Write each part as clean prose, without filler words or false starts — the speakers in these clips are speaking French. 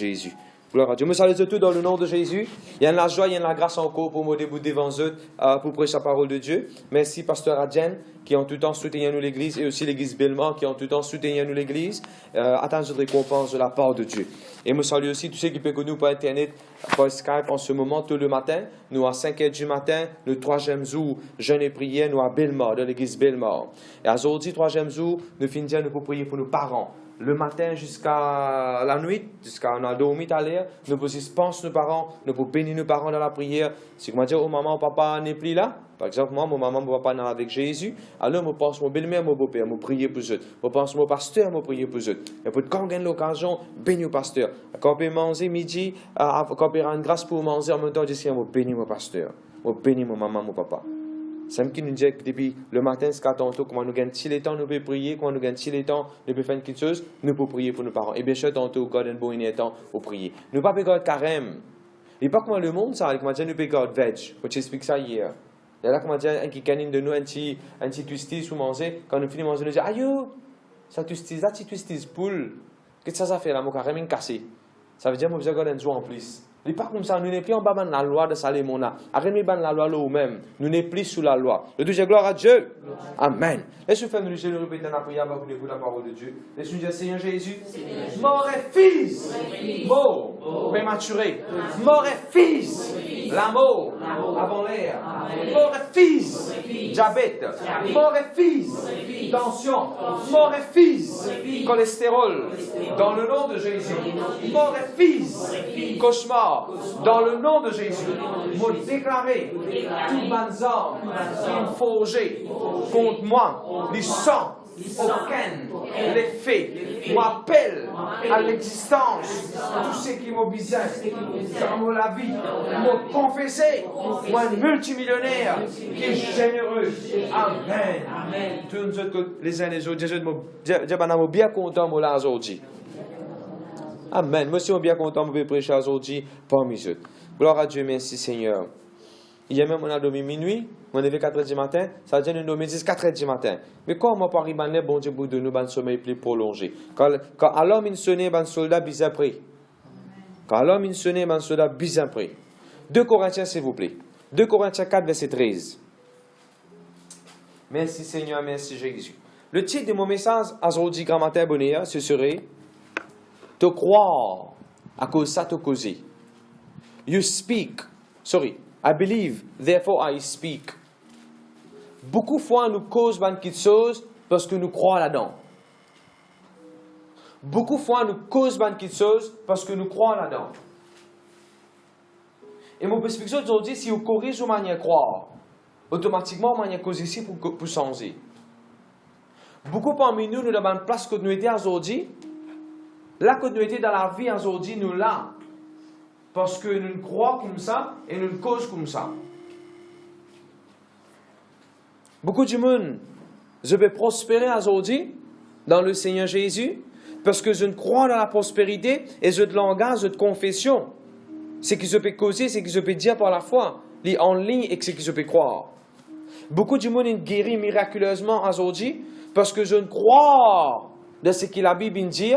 Jésus. Gloire à Dieu. Je salue tout dans le nom de Jésus. Il y a de la joie, il y a de la grâce encore pour me debout devant eux pour prêcher la parole de Dieu. Merci, Pasteur Adjen, qui ont tout le temps soutenu nous l'Église, et aussi l'Église Belmont, qui ont tout le temps soutenu nous l'Église. Attendre de récompense de la part de Dieu. Et je salue aussi tous ceux qui peuvent nous par Internet, par Skype en ce moment, tout le matin. Nous, à 5h du matin, le 3e jour, jeûne et prière, nous à Belmont, dans l'Église Belmont. Et aujourd'hui, 3e jour, nous finissons nous pour prier pour nos parents. Le matin jusqu'à la nuit, jusqu'à on a dormi à l'air, nous pouvons penser nos parents, nous pouvons bénir nos parents dans la prière. Si je dis, oh maman, papa n'est plus là, par exemple, moi, mon maman, mon papa n'est avec Jésus, alors je pense mon belle-mère, mon beau-père, je prie pour eux. Je pense mon pasteur, je prie pour eux. Et pour quand on gagne l'occasion, bénis le pasteur. Quand on peut manger midi, quand on peut rendre grâce pour manger, en même temps, je dis, je bénis mon pasteur, je bénis mon maman, mon papa. C'est ce qui nous dit que depuis le matin jusqu'à tantôt, comment nous gagnons si les temps, nous pouvons prier, comment nous gagnons si les temps, nous pouvons faire quelque chose, nous pouvons prier pour nos parents. Et bien sûr, tantôt, quand on a un temps, pour prier. Nous ne pouvons pas garder carême. Et pas comment le monde, ça, comment dire, nous pouvons garder veg. Quand tu expliques ça hier. Et là, comment dire, un qui canine de nous, un petit twisties ou manger, quand nous finissons de manger, nous dit, aïe, ça twisties, là, tu twisties poule. Qu'est-ce que ça fait là, mon carême est cassé. Ça veut dire que nous avons un jour en plus. Il n'est pas comme ça, nous n'est plus en bas de la loi de Salémona. Arrêtez de la loi nous-mêmes. Nous n'est plus sous la loi. Le Dieu, gloire à Dieu. Amen. Laissez-nous faire nous répéter la prière avant que nous la parole de Dieu. Laissez-nous dire, Seigneur Jésus, mort et fils, mort, prématuré, mort et fils, l'amour, avant l'air, mort et fils, diabète, mort et fils, tension, mort et fils, cholestérol, dans le nom de Jésus, mort et fils, cauchemar, dans le nom de Jésus, vous déclarez tout bonnes âmes qui forgé contre moi, les sangs, aucun, les faits, m'appellent à l'existence, tous ceux qui m'ont besoin dans la vie, m'ont confessé, moi un multimillionnaire qui est généreux. Amen. Tous nous autres, les uns les autres, Dieu m'a bien content de là aujourd'hui. Amen. Moi aussi, je suis bien content de prêcher aujourd'hui parmi eux. Gloire à Dieu, merci Seigneur. Hier même, on a dormi minuit, on est levé 4h du matin, ça veut dire nous dormir 4h du matin. Mais quand on parle de bon Dieu, pour nous, un sommeil plus prolongé. Quand l'homme il sonne, un soldat bien pris. Quand l'homme il sonne, un soldat bien pris. 2 Corinthiens, s'il vous plaît. 2 Corinthiens 4, verset 13. Merci Seigneur, merci Jésus. Le titre de mon message aujourd'hui, grand matin, bonheur, ce serait te croire à cause ça te causé. You speak. Sorry. I believe, therefore I speak. Beaucoup de fois, nous causons quelque chose parce que nous croyons là-dedans. Beaucoup de fois, nous causons quelque chose parce que nous croyons là-dedans. Et mon perspective aujourd'hui, si vous corrigez vos manières de croire, automatiquement, manière de causer ici pour changer. Beaucoup parmi nous, nous avons une place que nous étions aujourd'hui. La continuité dans la vie aujourd'hui, nous là. Parce que nous croyons comme ça et nous causons comme ça. Beaucoup de monde, je vais prospérer aujourd'hui dans le Seigneur Jésus parce que je crois dans la prospérité et je de langage, je de confession. Ce que je peux causer, ce que je peux dire par la foi, en ligne et ce que je peux croire. Beaucoup de monde est guéri miraculeusement aujourd'hui parce que je crois de ce que la Bible dit.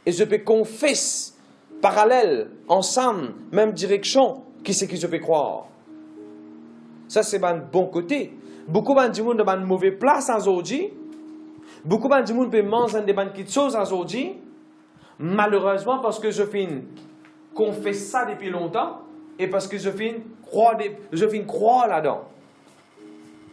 Et je peux confesser, parallèle, ensemble, même direction, qui c'est que je peux croire. Ça, c'est un bon côté. Beaucoup de monde dans une mauvaise place aujourd'hui. Beaucoup de monde peut manger des bonnes choses aujourd'hui. Malheureusement, parce que je finis confesser ça depuis longtemps et parce que je finis croire là-dedans.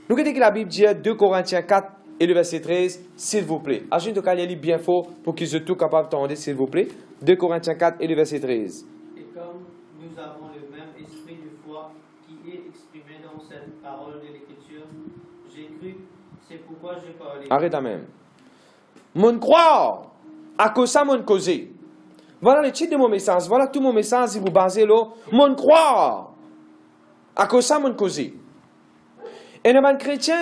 Nous regardons que la Bible dit 2 Corinthiens 4, et le verset 13, s'il vous plaît. Agissez de Kaliali bien fort pour qu'ils soient tout capables d'entendre, s'il vous plaît. 2 Corinthiens 4 et le verset 13. Et comme nous avons le même esprit de foi qui est exprimé dans cette parole de l'Écriture, j'ai cru, c'est pourquoi j'ai parlé. Arrête à même. Mon croire, à cause ça, mon causer. Voilà le titre de mon message. Voilà tout mon message, si vous basez là. Mon croire, à cause ça, mon causer. Et dans un chrétien,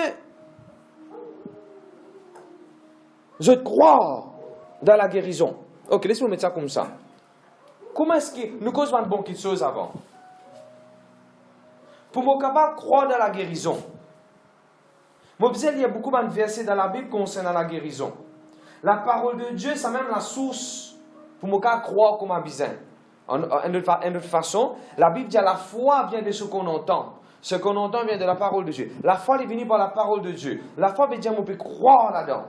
je crois dans la guérison. Ok, laissez-moi mettre ça comme ça. Comment est-ce que nous causons de bonnes choses avant? Pour être capable de croire dans la guérison. Moi, il y a beaucoup de versets dans la Bible concernant la guérison. La parole de Dieu, c'est même la source pour me croire comme un besoin. En autre façon, la Bible dit la foi vient de ce qu'on entend. Ce qu'on entend vient de la parole de Dieu. La foi est venue par la parole de Dieu. La foi veut dire qu'on peut croire là-dedans.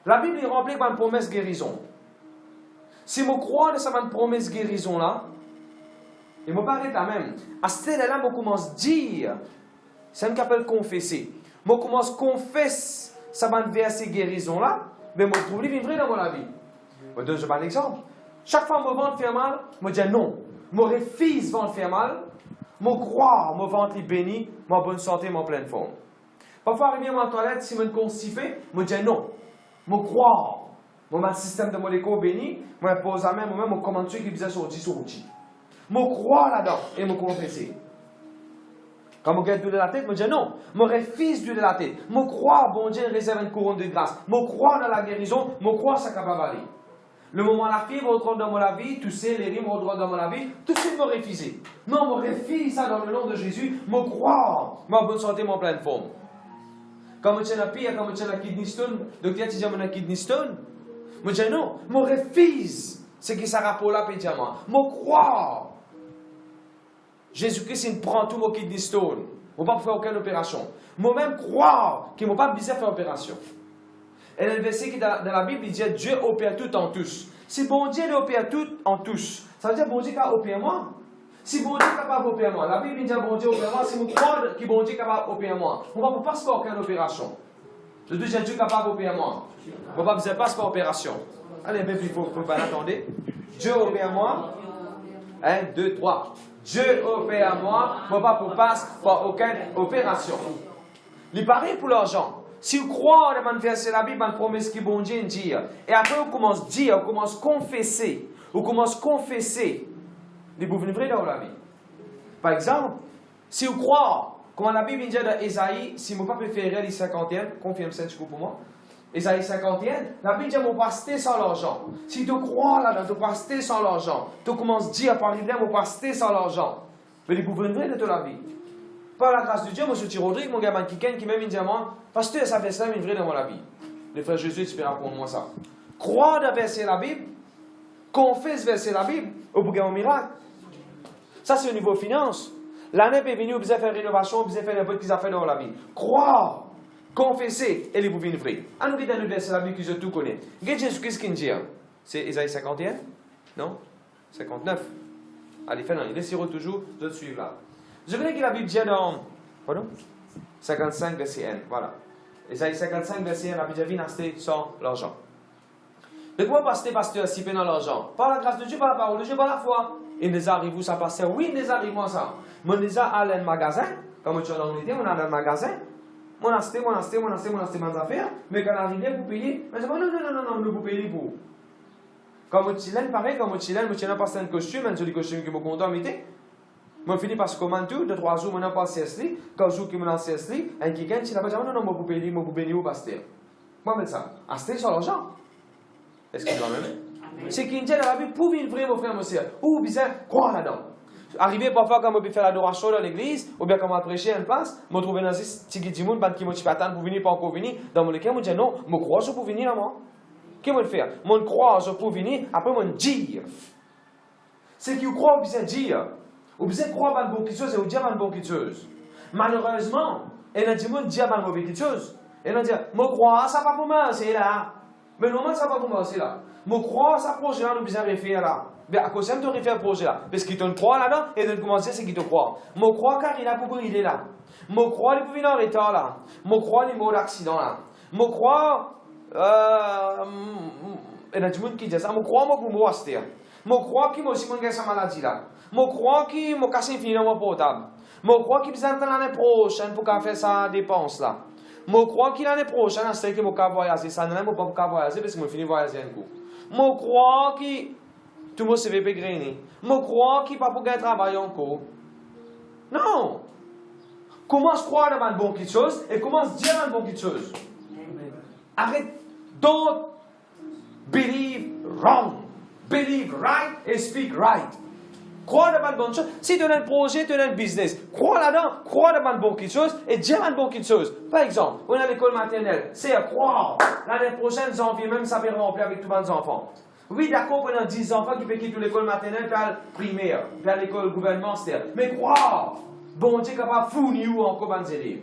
La Bible est remplie par une promesse guérison. Si je crois dans cette promesse guérison-là, il ne m'arrête là même. À ce stade-là, je commence à dire, c'est ce qu'on appelle confesser. Je commence à confesser cette verset guérison-là, mais je trouve qu'il est vrai dans mon vie. Je donne un exemple. Chaque fois que mon ventre fait mal, je dis non. Je refuse de faire mal. Je crois, mon ventre est béni, ma bonne santé, ma pleine forme. Parfois, arrivé à ma toilette, si je me constipé, je dis non. Je crois. Mon système de molécules béni, je pose la main, moi-même, je commande ceux qui disent sortir. Je crois là-dedans et je confesse. Quand je gagne de la tête, je dis non. Je refuse de la tête. Je crois, bon Dieu, réserve une couronne de grâce. Je crois dans la guérison, je crois que ça capable d'aller. Le moment la fièvre rentre dans ma vie, tu sais, les rimes rentrent dans ma vie, tout de suite me refuser. Non, je refuse ça dans le nom de Jésus, je crois, ma bonne santé, ma pleine forme. Quand je tiens la pire, quand je tiens la kidney stone, le docteur dit que j'ai kidney stone, je dis non, je refuse ce qui s'arrête pour la pédiatre. Je crois. Jésus-Christ, il prend tout mon kidney stone. Je ne vais pas faire aucune opération. Moi-même croire qu'il ne m'a pas besoin de faire opération. Et le verset qui est dans la Bible, il dit Dieu opère tout en tous. Si bon Dieu opère tout en tous, ça veut dire bon Dieu qui opère moi. Si bon Dieu est capable d'opérer moi, la Bible dit bon Dieu opère moi, si vous croyez que bon Dieu est capable d'opérer moi, on ne va pas se faire aucune opération. Je dis Dieu est capable d'opérer moi. On ne va pas passer par opération. Allez, un peu plus fort, pas attendre. Dieu opère moi. 1, 2, 3. Dieu opère moi, on ne va pas passer par aucune opération. Il paraît pour l'argent. Si vous croyez dans verset la Bible, dans la promesse que bon Dieu dit, et après on commence à dire, on commence à confesser, les vous venez dans la vie. Par exemple, si vous croyez, comme la Bible dit dans Ésaïe, si mon papa préféré les 51, confirme ça pour moi, Ésaïe 51, la Bible dit, on passe sans l'argent. Si tu crois là-dedans, tu passes sans l'argent, tu commences à dire, par exemple, on passe sans l'argent. Mais vous venez de la vie. Par la grâce de Dieu, moi, je suis Rodrigue, mon gamin qui même dit à moi, pasteur, ça fait ça, mais vrai dans la vie. Le frère Jésus espère pour moi ça. Croire de verser la Bible, confesse verser la Bible, au bout d'un miracle. Ça, c'est au niveau finance. L'année est venue, vous avez fait rénovation, vous avez fait n'importe qui a fait dans la vie. Croire, confesser, et les vous venez vrai. À nous, dans le verset la Bible que je tout connais. Qu'est-ce que Jésus-Christ qui dit? C'est Ésaïe 51? Non? 59? Allez, fais-le, laissez-le toujours, je te suivre là. Je voudrais que la Bible dit dans 55, verset 1. Voilà. Ésaïe 55, verset 1, la Bible dit acheter sans l'argent. De quoi pasteur si peu dans l'argent? Par la grâce de Dieu, par la parole de Dieu, par la foi. Il nous arrive où ça pasteur? Oui, il nous arrive moi ça. Mais nous allons à un magasin, comme tu as dans l'été, on a un magasin. On a acheté mes affaires, mais quand on arrive pour payer, on dit non, nous vous payer pour. Comme tu l'as, pareil, comme tu l'as, je n'ai pas un costume, un joli costume que je suis content de mettre. Je finis par se commander, 2-3 jours, je n'ai pas CSL, 4 jours que je n'ai pas CSL, et quelqu'un qui n'a pas dit non, je vous payer, je vous bénir au pasteur. Moi, je ça. Acheter sur l'argent. Est-ce qu'il doit même? C'est qu'il dit dans la Bible, pour vivre vrai, mon frère, mon soeur, ou bien, croire là-dedans. Arrivé parfois quand je peux faire l'adoration dans l'église, ou bien quand je prêcher une place, je trouve dans ce petit qui m'a dit que je attendre pour venir, pas encore venir. Dans mon cas, je dis non, je crois que je peux venir à moi. Qu'est-ce que je fais? Je crois que je peux venir, après je dis. C'est qu'il croit, bien dire. Ou bien croire à une bonne chose et ou dire à une bonne chose. Malheureusement, il y a des gens qui disent à une mauvaise chose. Il y a des gens qui disent, je crois, ça va pour moi, c'est là. Mais non, ça va pour moi, c'est là. Je crois, ça projet là, nous besoin de faire là. Mais à cause de ça, tu refais un projet là. Parce qu'il te croit là-dedans, et de commencer, c'est qu'il te croit. Je crois car il a pour briller là. Je crois qu'il peut venir en retard là. Je crois qu'il y a un accident là. Je crois. Il y a des gens qui disent ça. Je crois pour moi, c'est. Je crois qu'il m'a aussi mangé sa maladie là. Je crois qu'il m'a cassé fini dans mon portable. Je crois qu'il besoin de l'année prochaine pour faire sa dépense là. Je crois qu'il l'année prochaine, c'est qu'il m'a voyager. Ça ne m'a pas voyager parce que je finis de voyager un coup. Je crois qu'il tout le monde se fait pégriner. Je crois qu'il ne va pas pour travailler encore. Non. Commence à croire dans une bonne chose et commence à dire une bonne chose. Arrête. Don't believe wrong. Believe right and speak right. Crois dans une bonne chose. Si tu as un projet, tu as un business, crois là-dedans, crois dans une bonne chose et dis une bonne chose. Par exemple, on est à l'école maternelle, c'est à croire. L'année prochaine, janvier, même ça va remplir avec tous les enfants. Oui, d'accord, pendant 10 enfants qui peuvent quitter l'école maternelle, puis à la primaire, puis à l'école gouvernementale. Mais croire, bon Dieu capable de fournir encore dans les élèves.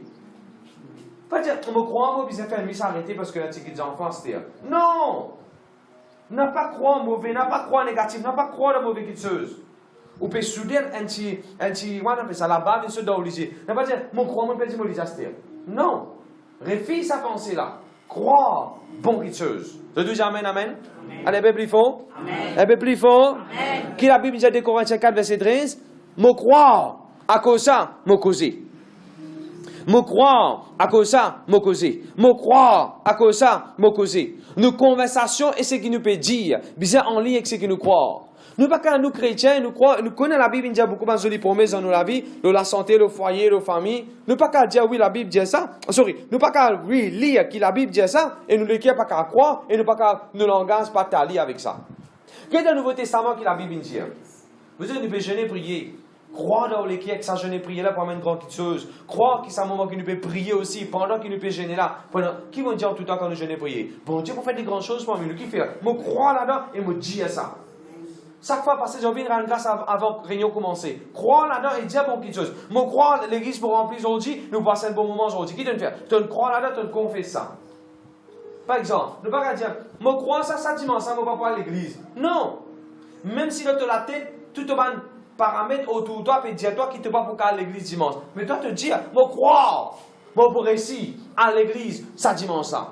Pas dire, on me croit, moi, puis ça fait un s'arrêter parce que les petits enfants, c'est non! N'a pas croire mauvais, n'a pas croire négatif, n'a pas croire de mauvais chose. Ou peut soudain on appelle ça la bave, une dans le lycée. N'a pas dire, mon croix, mon petit molise non. Réfléchis sa pensée là. Croire, bon quelque chose. Je dis amen, amen. Allez, un peu plus fort. Un peu plus fort. Qui la Bible dit de Corinthiens 4, verset 13? Mon croire, à cause ça, mon causer. Mon croire, à cause ça, mon causer. Mon croire, à cause ça, mon causer. Nos conversations et ce qui nous peut dire, bien en lien avec ce que nous croyons. Nous pas qu'à nous chrétiens, nous connaissons la Bible, il y a beaucoup de jolies promesses dans la vie, de la santé, le foyer, la famille. Nous pas qu'à dire oui, la Bible dit ça. Nous pas qu'à lire que la Bible dit ça, et nous ne pas qu'à croire, et nous pas qu'à nous langage pas t'allier avec ça. Quel est le Nouveau Testament que la Bible dit? Vous savez, nous pouvons jeûner, prier. Croire dans les que ça jeûner, prier là pour amener une grande chose. Croire qu'il y a un moment que nous pouvons prier aussi, pendant qu'il nous peut jeûner là. Qui vont dire tout le temps quand nous jeûnons, prier? Bon Dieu, vous faites des grandes choses pour nous. Qui fait? Moi, croire là-dedans et me dire ça. Chaque fois, parce que j'ai envie de rendre grâce avant que la réunion commence. Croire là-dedans et dire bon quelque chose. Moi, croire l'église pour remplir aujourd'hui, nous passons un bon moment aujourd'hui. Qui doit faire? Tu ne crois là-dedans, tu ne confesses ça. Par exemple, ne pas dire, moi, croire ça dimanche, ça ne va pas à l'église. Non. Même si dans la tête, tout le monde paramètre autour de toi et dire toi qui te vas pour à l'église dimanche. Mais toi te dire, moi croire, moi pour réussir à l'église ça dimanche ça.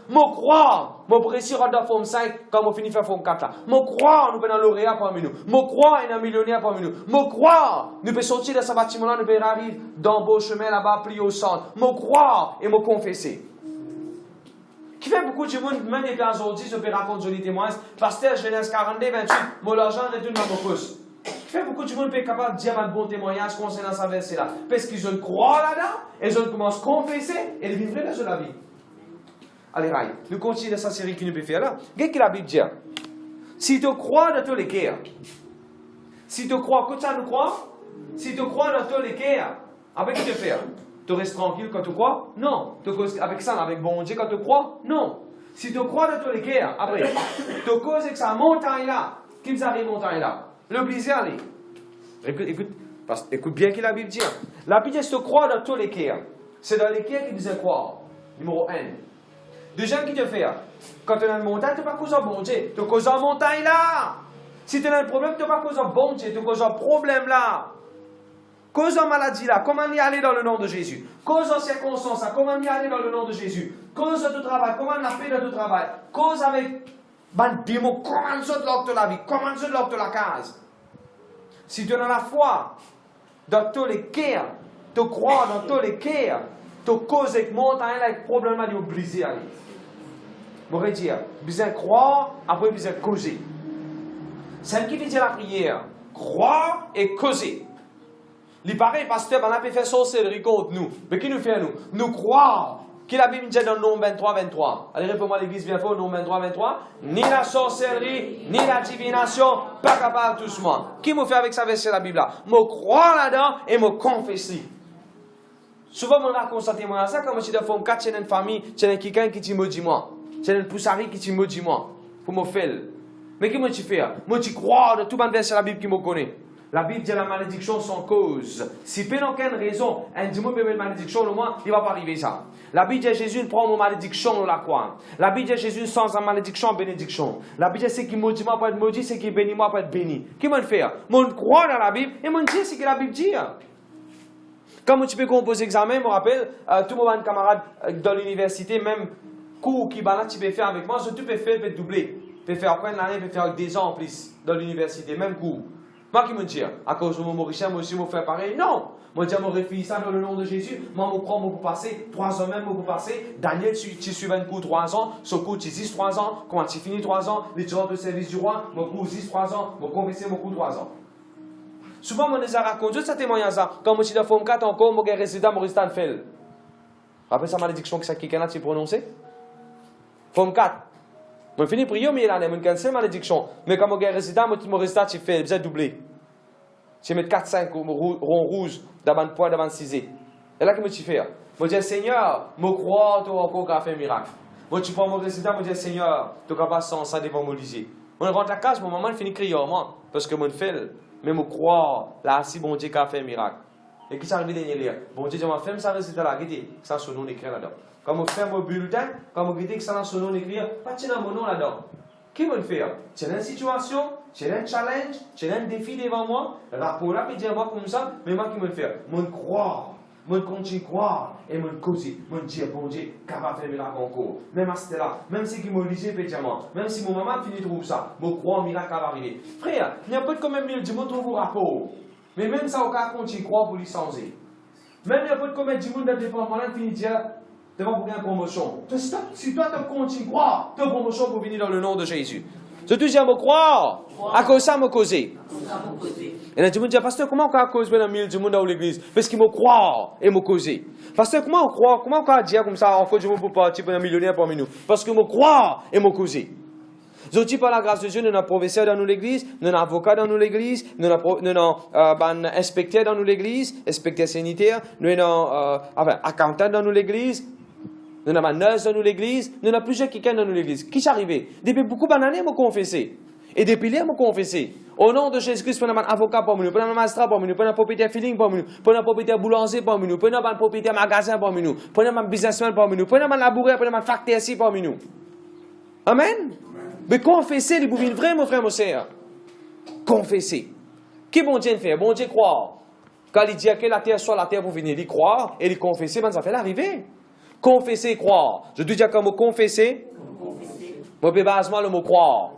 Moi croire, moi pour réussir à forme 5 quand on finit faire forme 4 là. Moi croire, nous pouvons lauréat parmi nous. Moi croire, il y a un millionnaire parmi nous. Moi croire, nous pouvons sortir de ce bâtiment là, nous pouvons arriver dans beau chemin là-bas, plié au centre. Moi croire et me confesser. Qui fait beaucoup de monde, même les aujourd'hui, je peux raconter des témoignages. Pasteur, Genèse 42, 28, mon argent retourne dans mon pouce. Qui fait beaucoup de monde peut être capable de dire un bon témoignage concernant sa verset là. Parce qu'ils ont croire là-dedans, et ils ont commencé à confesser, et ils vivent dans la vie. Allez, Rai, nous continuons dans cette série qui nous peut faire là. Qu'est-ce que la Bible dit? Si tu crois dans tous les cas, si tu crois, que ça nous croit, si tu crois dans tous les cas, avec qui tu fais? Tu restes tranquille quand tu crois? Non. Avec ça, avec bon Dieu quand tu crois? Non. Si tu crois dans tous les cas, après, tu causes avec sa montagne là, qui nous arrive montagne là? Le plaisir, allez. Écoute bien ce que la Bible dit. La Bible dit, si tu crois dans tous les cas, c'est dans les cas qui disent croire. Numéro 1. Deuxième qui te fait, quand tu as une montagne, tu n'as pas cause bon Dieu. Tu causes une montagne là. Si tu as un problème, tu n'as pas cause bon Dieu. Tu causes un problème là. Cause en maladie là, comment y aller dans le nom de Jésus? Cause en circonstance là, comment y aller dans le nom de Jésus? Cause de travail, comment la paix de ton travail? Cause avec des mots, comment ça de la vie? Comment ça de la case? Si tu as la foi, dans tous les cas, tu crois dans tous les cas, tu causes avec montagne avec problème à briser. Je voudrais dire, besoin croire, après besoin causer. C'est qui fait dire la prière, croire et causer. Il paraît, pasteur, on a fait sorcellerie contre nous. Mais qui nous fait nous? Nous croire. Qui la Bible dit dans le nom 23, 23? Allez, réponds-moi l'église bien fort, nom 23, 23. Ni la sorcellerie, ni la divination, pas capable de tout moi. Qui me fait avec ça verset la Bible là? Me croire là-dedans et me confesser. Souvent, on raconte ça témoignage ça, comme si dans forme 4, c'est une famille, c'est quelqu'un qui te dit moi. C'est une poussari qui te dit moi. Pour me faire. Mais qui me fait? Moi, tu crois de tout le verset de la Bible qui me connaît. La Bible dit la malédiction sans cause. Si peu aucune raison, un démon peut mettre malédiction, au moins, il ne va pas arriver ça. La Bible dit Jésus prend mon malédiction, on la croit. La Bible dit Jésus sans la malédiction, bénédiction. La Bible dit c'est qui maudit moi pour être maudit, c'est qui bénit moi pour être béni. Qui m'en fait? Moi, je crois dans la Bible et moi, je dis ce que la Bible dit. Quand tu peux composer examen, je me rappelle, tout mon camarade dans l'université, même cours qui tu peux faire avec moi, tu peux faire, tu peux doubler. Tu peux faire après l'année, tu peux faire des ans en plus dans l'université, même cours. Moi qui me dis, à cause de mon Mauricien, moi aussi, je faire pareil. Non! Moi, je me réfléchis ça dans le nom de Jésus. Moi, je prends mon pour passer, 3 ans même, pour passer. Daniel, tu suis un coup 3 ans. Ce coup, tu 10 3 ans. Quand tu finis 3 ans, les gens de service du roi, mon coup 10 3 ans. Mon confesser, mon coup 3 ans. Souvent, on les a raconté, ça témoignage ça. Quand je suis dans Forme 4, encore, mon résident, mon restant fait. Après sa malédiction que ça quelqu'un a prononcé? Forme 4. Je finis prier, mais il a une cancel malédiction. Mais quand je suis résident, mon restant, tu fais, vous êtes doublé. Je mets 4-5 ronds rouges devant le point, devant le cisé. Et là, que me tu fais? Je dis, Seigneur, je crois que tu as encore fait un miracle. Moi, tu prends mon résultat, je dis, Seigneur, tu es capable sans ça devant mon lycée. On rentre à la case, mon maman finit de crier, moi, parce que mon fait, mais je crois, là, si bon Dieu a fait un miracle. Et qui s'arrive dernier lire? Bon Dieu, je fais ça résultat là, regardez, ça son nom écrit là-dedans. Quand je fais mon bulletin, quand je regarde que ça son nom écrit, pas de mon nom là-dedans. Qui me le fait? C'est une situation, c'est un challenge, c'est un défi devant moi. Le rapport là, il dit à moi comme ça, mais moi qui me le fait? Je crois. Je continue à croire et je cause, je dis, bon Dieu, capable de faire miracle encore. Même à ce là, même si je me lisais pétiamment, même si mon maman finit de trouver ça, je crois un miracle va arriver. Frère, il n'y a pas de quand même 1000 monde trouve vos rapports. Mais même ça, on va continuer à croire pour lui changer. Même il n'y a pas de combien de monde dans le département là qui finit de dire, devant pour gagner une promotion. Si toi, tu continues à croire, tu as une promotion pour venir dans le nom de Jésus. Je te dis à me croire. À cause de ça, me causer. Et là, tu me dis, pasteur, comment on a causé dans 1000 monde dans l'église? Parce qu'il me croit et me causer. Pasteur, comment on croit? Comment on a dit comme ça, en fait, je ne peux pas partir pour un millionnaire parmi nous? Parce que me croit et me causer. Je dis par la grâce de Dieu, nous avons professeur dans l'église, nous avons avocat dans l'église, nous avons inspecteur dans l'église, inspecteur sanitaire, nous avons accountant dans l'église. Nous avons un nurse dans l'église, nous avons plusieurs quelqu'un dans l'église. Qui s'est arrivé? Depuis beaucoup d'années, je me confessé. Et depuis là, je me confessé. Au nom de Jésus-Christ, nous avons un avocat parmi nous, nous avons un magistrat parmi nous, nous avons un propriétaire feeling parmi nous, nous avons un propriétaire boulanger parmi nous, nous avons un propriétaire magasin parmi nous, nous avons un businessman parmi nous, nous avons un laboureur, nous avons un facteur ici parmi nous. Amen? Mais confesser, les bouvines vrais, mon frère, mon sœur. Confesser. Qui bon Dieu fait? Bon Dieu croire. Quand il dit que la terre soit la terre pour venir, il croire et il confesser, ben ça fait l'arrivée. Confesser et croire. Je dois dire comme confesser. Moi, je basement le mot croire.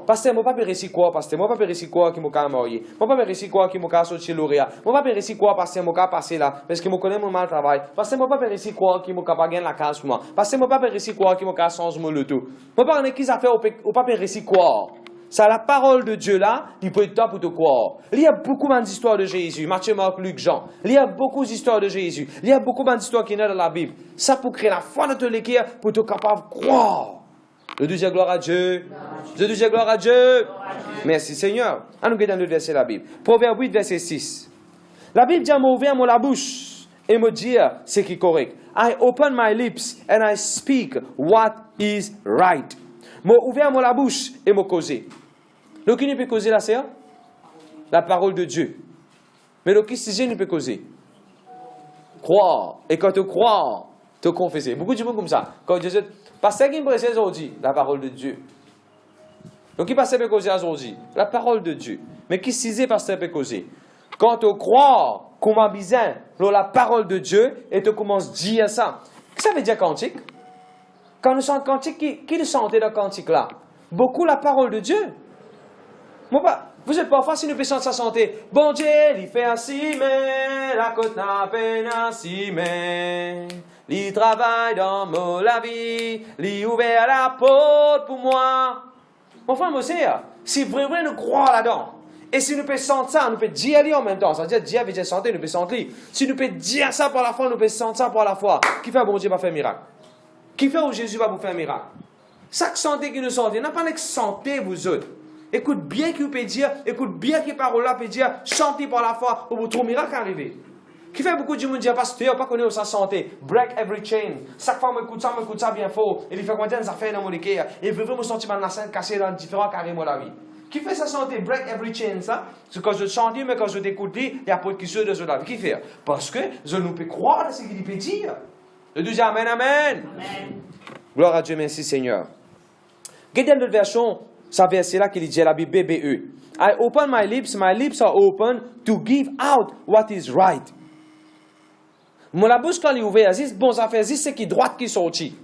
Pasteur, moi, pas réussir quoi, pasteur. Moi, pas réussir quoi qui m'a marié. Moi, pas réussir quoi qui m'a sorti lauréat. Moi, pas réussir quoi, pasteur, m'a passé là. Parce que je connais mon mal travail. Pasteur, moi, pas réussir quoi qui m'a gagné la case pour moi. Pasteur, moi, pas réussir quoi qui m'a changé mon loto. Moi, pas qui ça fait au pas réussir quoi. C'est la parole de Dieu là, il peut être toi pour te croire. Il y a beaucoup d'histoires de Jésus, Matthieu, Marc, Luc, Jean. Il y a beaucoup d'histoires de Jésus. Il y a beaucoup d'histoires qui sont dans la Bible. Ça pour créer la foi de te l'écrire, pour te capable de croire. Je dis gloire à Dieu. Je dis gloire à Dieu. Merci Seigneur. On nous regarde dans le verset de la Bible. Proverbe 8, verset 6. La Bible dit à m'ouvrir la bouche et me dire ce qui est correct. I open my lips and I speak what is right. M'a ouvert la bouche et m'a causé. Le qui ne peut causer là, c'est la parole de Dieu. Mais le qui ne peut causer. Croire. Et quand tu crois, te confesser. Beaucoup de gens comme ça. Quand Dieu dit, pasteur qui me prêche aujourd'hui, la parole de Dieu. Donc qui pasteur peut causer aujourd'hui? La parole de Dieu. Mais qui s'isait pasteur peut causer? Quand tu crois, comme un bizarre, la parole de Dieu, et tu commences à dire ça. Qu'est-ce que ça veut dire cantique? Quand nous chantons cantique, qui nous chantait dans le cantique là? Beaucoup la parole de Dieu. Moi, vous êtes parfois si nous faisons sa santé. Bon Dieu, il fait ainsi, mais la côte n'a peine ainsi, mais il travaille dans la vie, il ouvert la porte pour moi. Mon frère, moi, si vraiment nous croyons là-dedans, et si nous pouvons sentir ça, nous pouvons dire en même temps. Ça veut dire dire avec santé, nous pouvons sentir. Si nous pouvons dire ça par la foi, nous pouvons sentir ça par la foi. Qui fait bon Dieu va faire un miracle? Qui fait où Jésus va vous faire un miracle? Chaque santé qui nous sentez, n'a pas de santé vous autres. Écoute bien qui vous peut dire, écoute bien qui parole là peut dire, chantez par la foi, où vous trouvez un miracle arriver. Qui fait beaucoup de monde dire, pasteur, pas connaître sa santé, break every chain. Chaque fois, je m'écoute ça bien fort. Et il fait combien des affaires dans mon cœur. Et il veut vraiment sentir ma scène cassée dans différents carrés de la vie. Qui fait sa santé, break every chain, ça? C'est quand je chante, mais quand je t'écoute, il y a pas de qui se de la vie. Qui fait? Parce que je ne peux croire à ce qu'il peut dire. Je dis Amen, Amen. Amen. Gloire à Dieu, merci Seigneur. Regardez dans notre version, ça verset là qu'il dit la Bible BBE. I open my lips are open to give out what is right. Mon la bouche quand il est ouverte, c'est bon ça fait, c'est ce qui est droit qui sortit.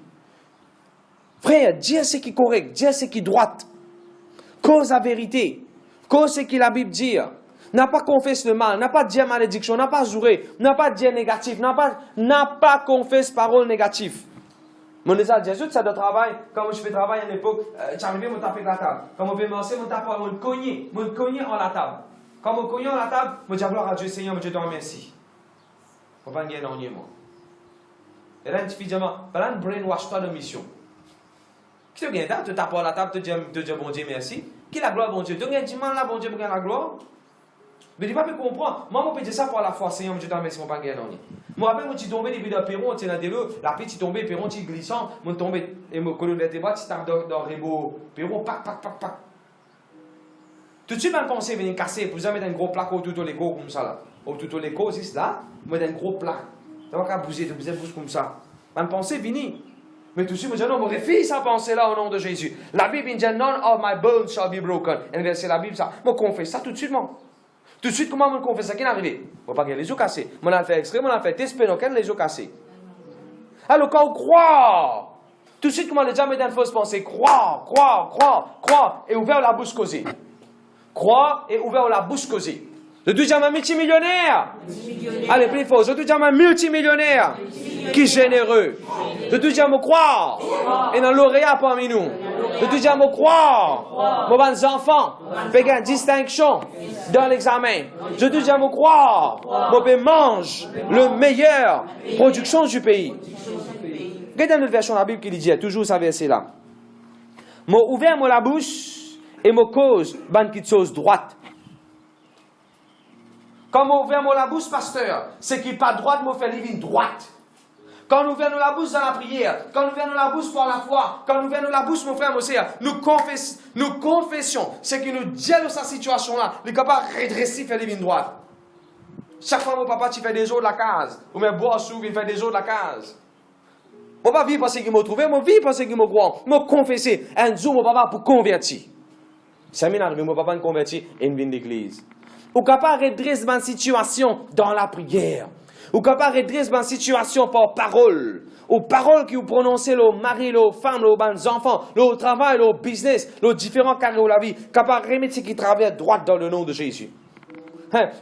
Frère, dis ce qui est correct, dis ce qui est droit. Cause la vérité, cause ce que la Bible dit. N'a pas confessé le mal, n'a pas dit malédiction, n'a pas juré, n'a pas dit négatif, n'a pas confessé parole négative. Mon déjà Jésus, ça doit travailler. Quand je fais travail à l'époque, j'arrivais, je tapais la table. Quand je vais commencer, je tape, je cognais en la table. Quand je cognais en la table, je dis gloire à Dieu, Seigneur, je te remercie. Je ne vais pas gagner non moi. Et là, tu fais un brainwash toi de mission. Qui te gagne, tu tapes à la table, tu dis bon Dieu merci. Qui la gloire, bon Dieu? Tu gagnes du mal là, bon Dieu, pour gagner la gloire? Mais tu ne peux pas comprendre. Moi, je peux dire ça pour la foi. Seigneur, je t'en remercie, mon père. Je me rappelle, quand tu tombais depuis le perron, tu es dans l'eau, la petite tombée, perron, tu glissant, je tombé, et mon colonne vertébrale, tu tapes dans le perron, pac. Tout de suite, ma pensée vient casser, vous avez mettre un gros plaque autour de l'écho comme ça là. Autour de l'écho, c'est là, vous mettez un gros plaque. Tu vas pas bouger, tu bouges comme ça. Ma pensée vient. Mais tout de suite, je dis non, je refuse sa pensée là au nom de Jésus. La Bible dit, none of my bones shall be broken. Et verset la Bible, ça. Je confesse ça tout de suite, moi. Tout de suite, comment je confesse ça qui est arrivé? Je ne vais pas garder les os cassés. Je vais faire extrait, je vais faire test, mais les os cassés. Alors, quand on croit, tout de suite, comment les gens mettent une fausse pensée? Croire. Et ouvert la bouche causée. Croire et ouvert la bouche causée. Je te dis à un multimillionnaire. Allez, plus fort. Je te dis à un multimillionnaire qui est généreux. Je te dis à me croire. Et dans lauréat parmi nous. Je te dis à me croire. Mon bons enfants, faites une distinction dans l'examen. Je te dis à me croire. Mon père mange le meilleur production du pays. Regardez une autre version de la Bible qui dit toujours ce verset-là. M'a ouvert la bouche et m'a cause bonne petite chose droite. Quand on ouvre la bouche, pasteur, c'est qu'il pas droite, mais fait une droite. Quand nous ouvrons la bouche dans la prière, quand nous ouvrons la bouche pour la foi, quand nous ouvrons la bouche, mon frère, mon sœur, nous confessions, c'est que nous disons dans cette situation-là, nous sommes capables de redresser, faire une droite. Chaque fois, mon papa, tu fais des jours de la case, ou mes boss, il fait des jours de la case. Mon papa vit parce qu'il m'a trouvé, mon vie parce qu'il m'a croit, m'a confessé. Un jour, mon papa pour convertir. Ça m'est arrivé, mon papa me convertit et il vient d'église. Ou capable de redresser ma situation dans la prière. Ou capable de redresser ma situation par parole. Ou paroles que vous prononcez, le mari, le femme, les enfants, le travail, le business, les différents carrés de la vie. Capable de remettre ce qui traverse droite dans le nom de Jésus.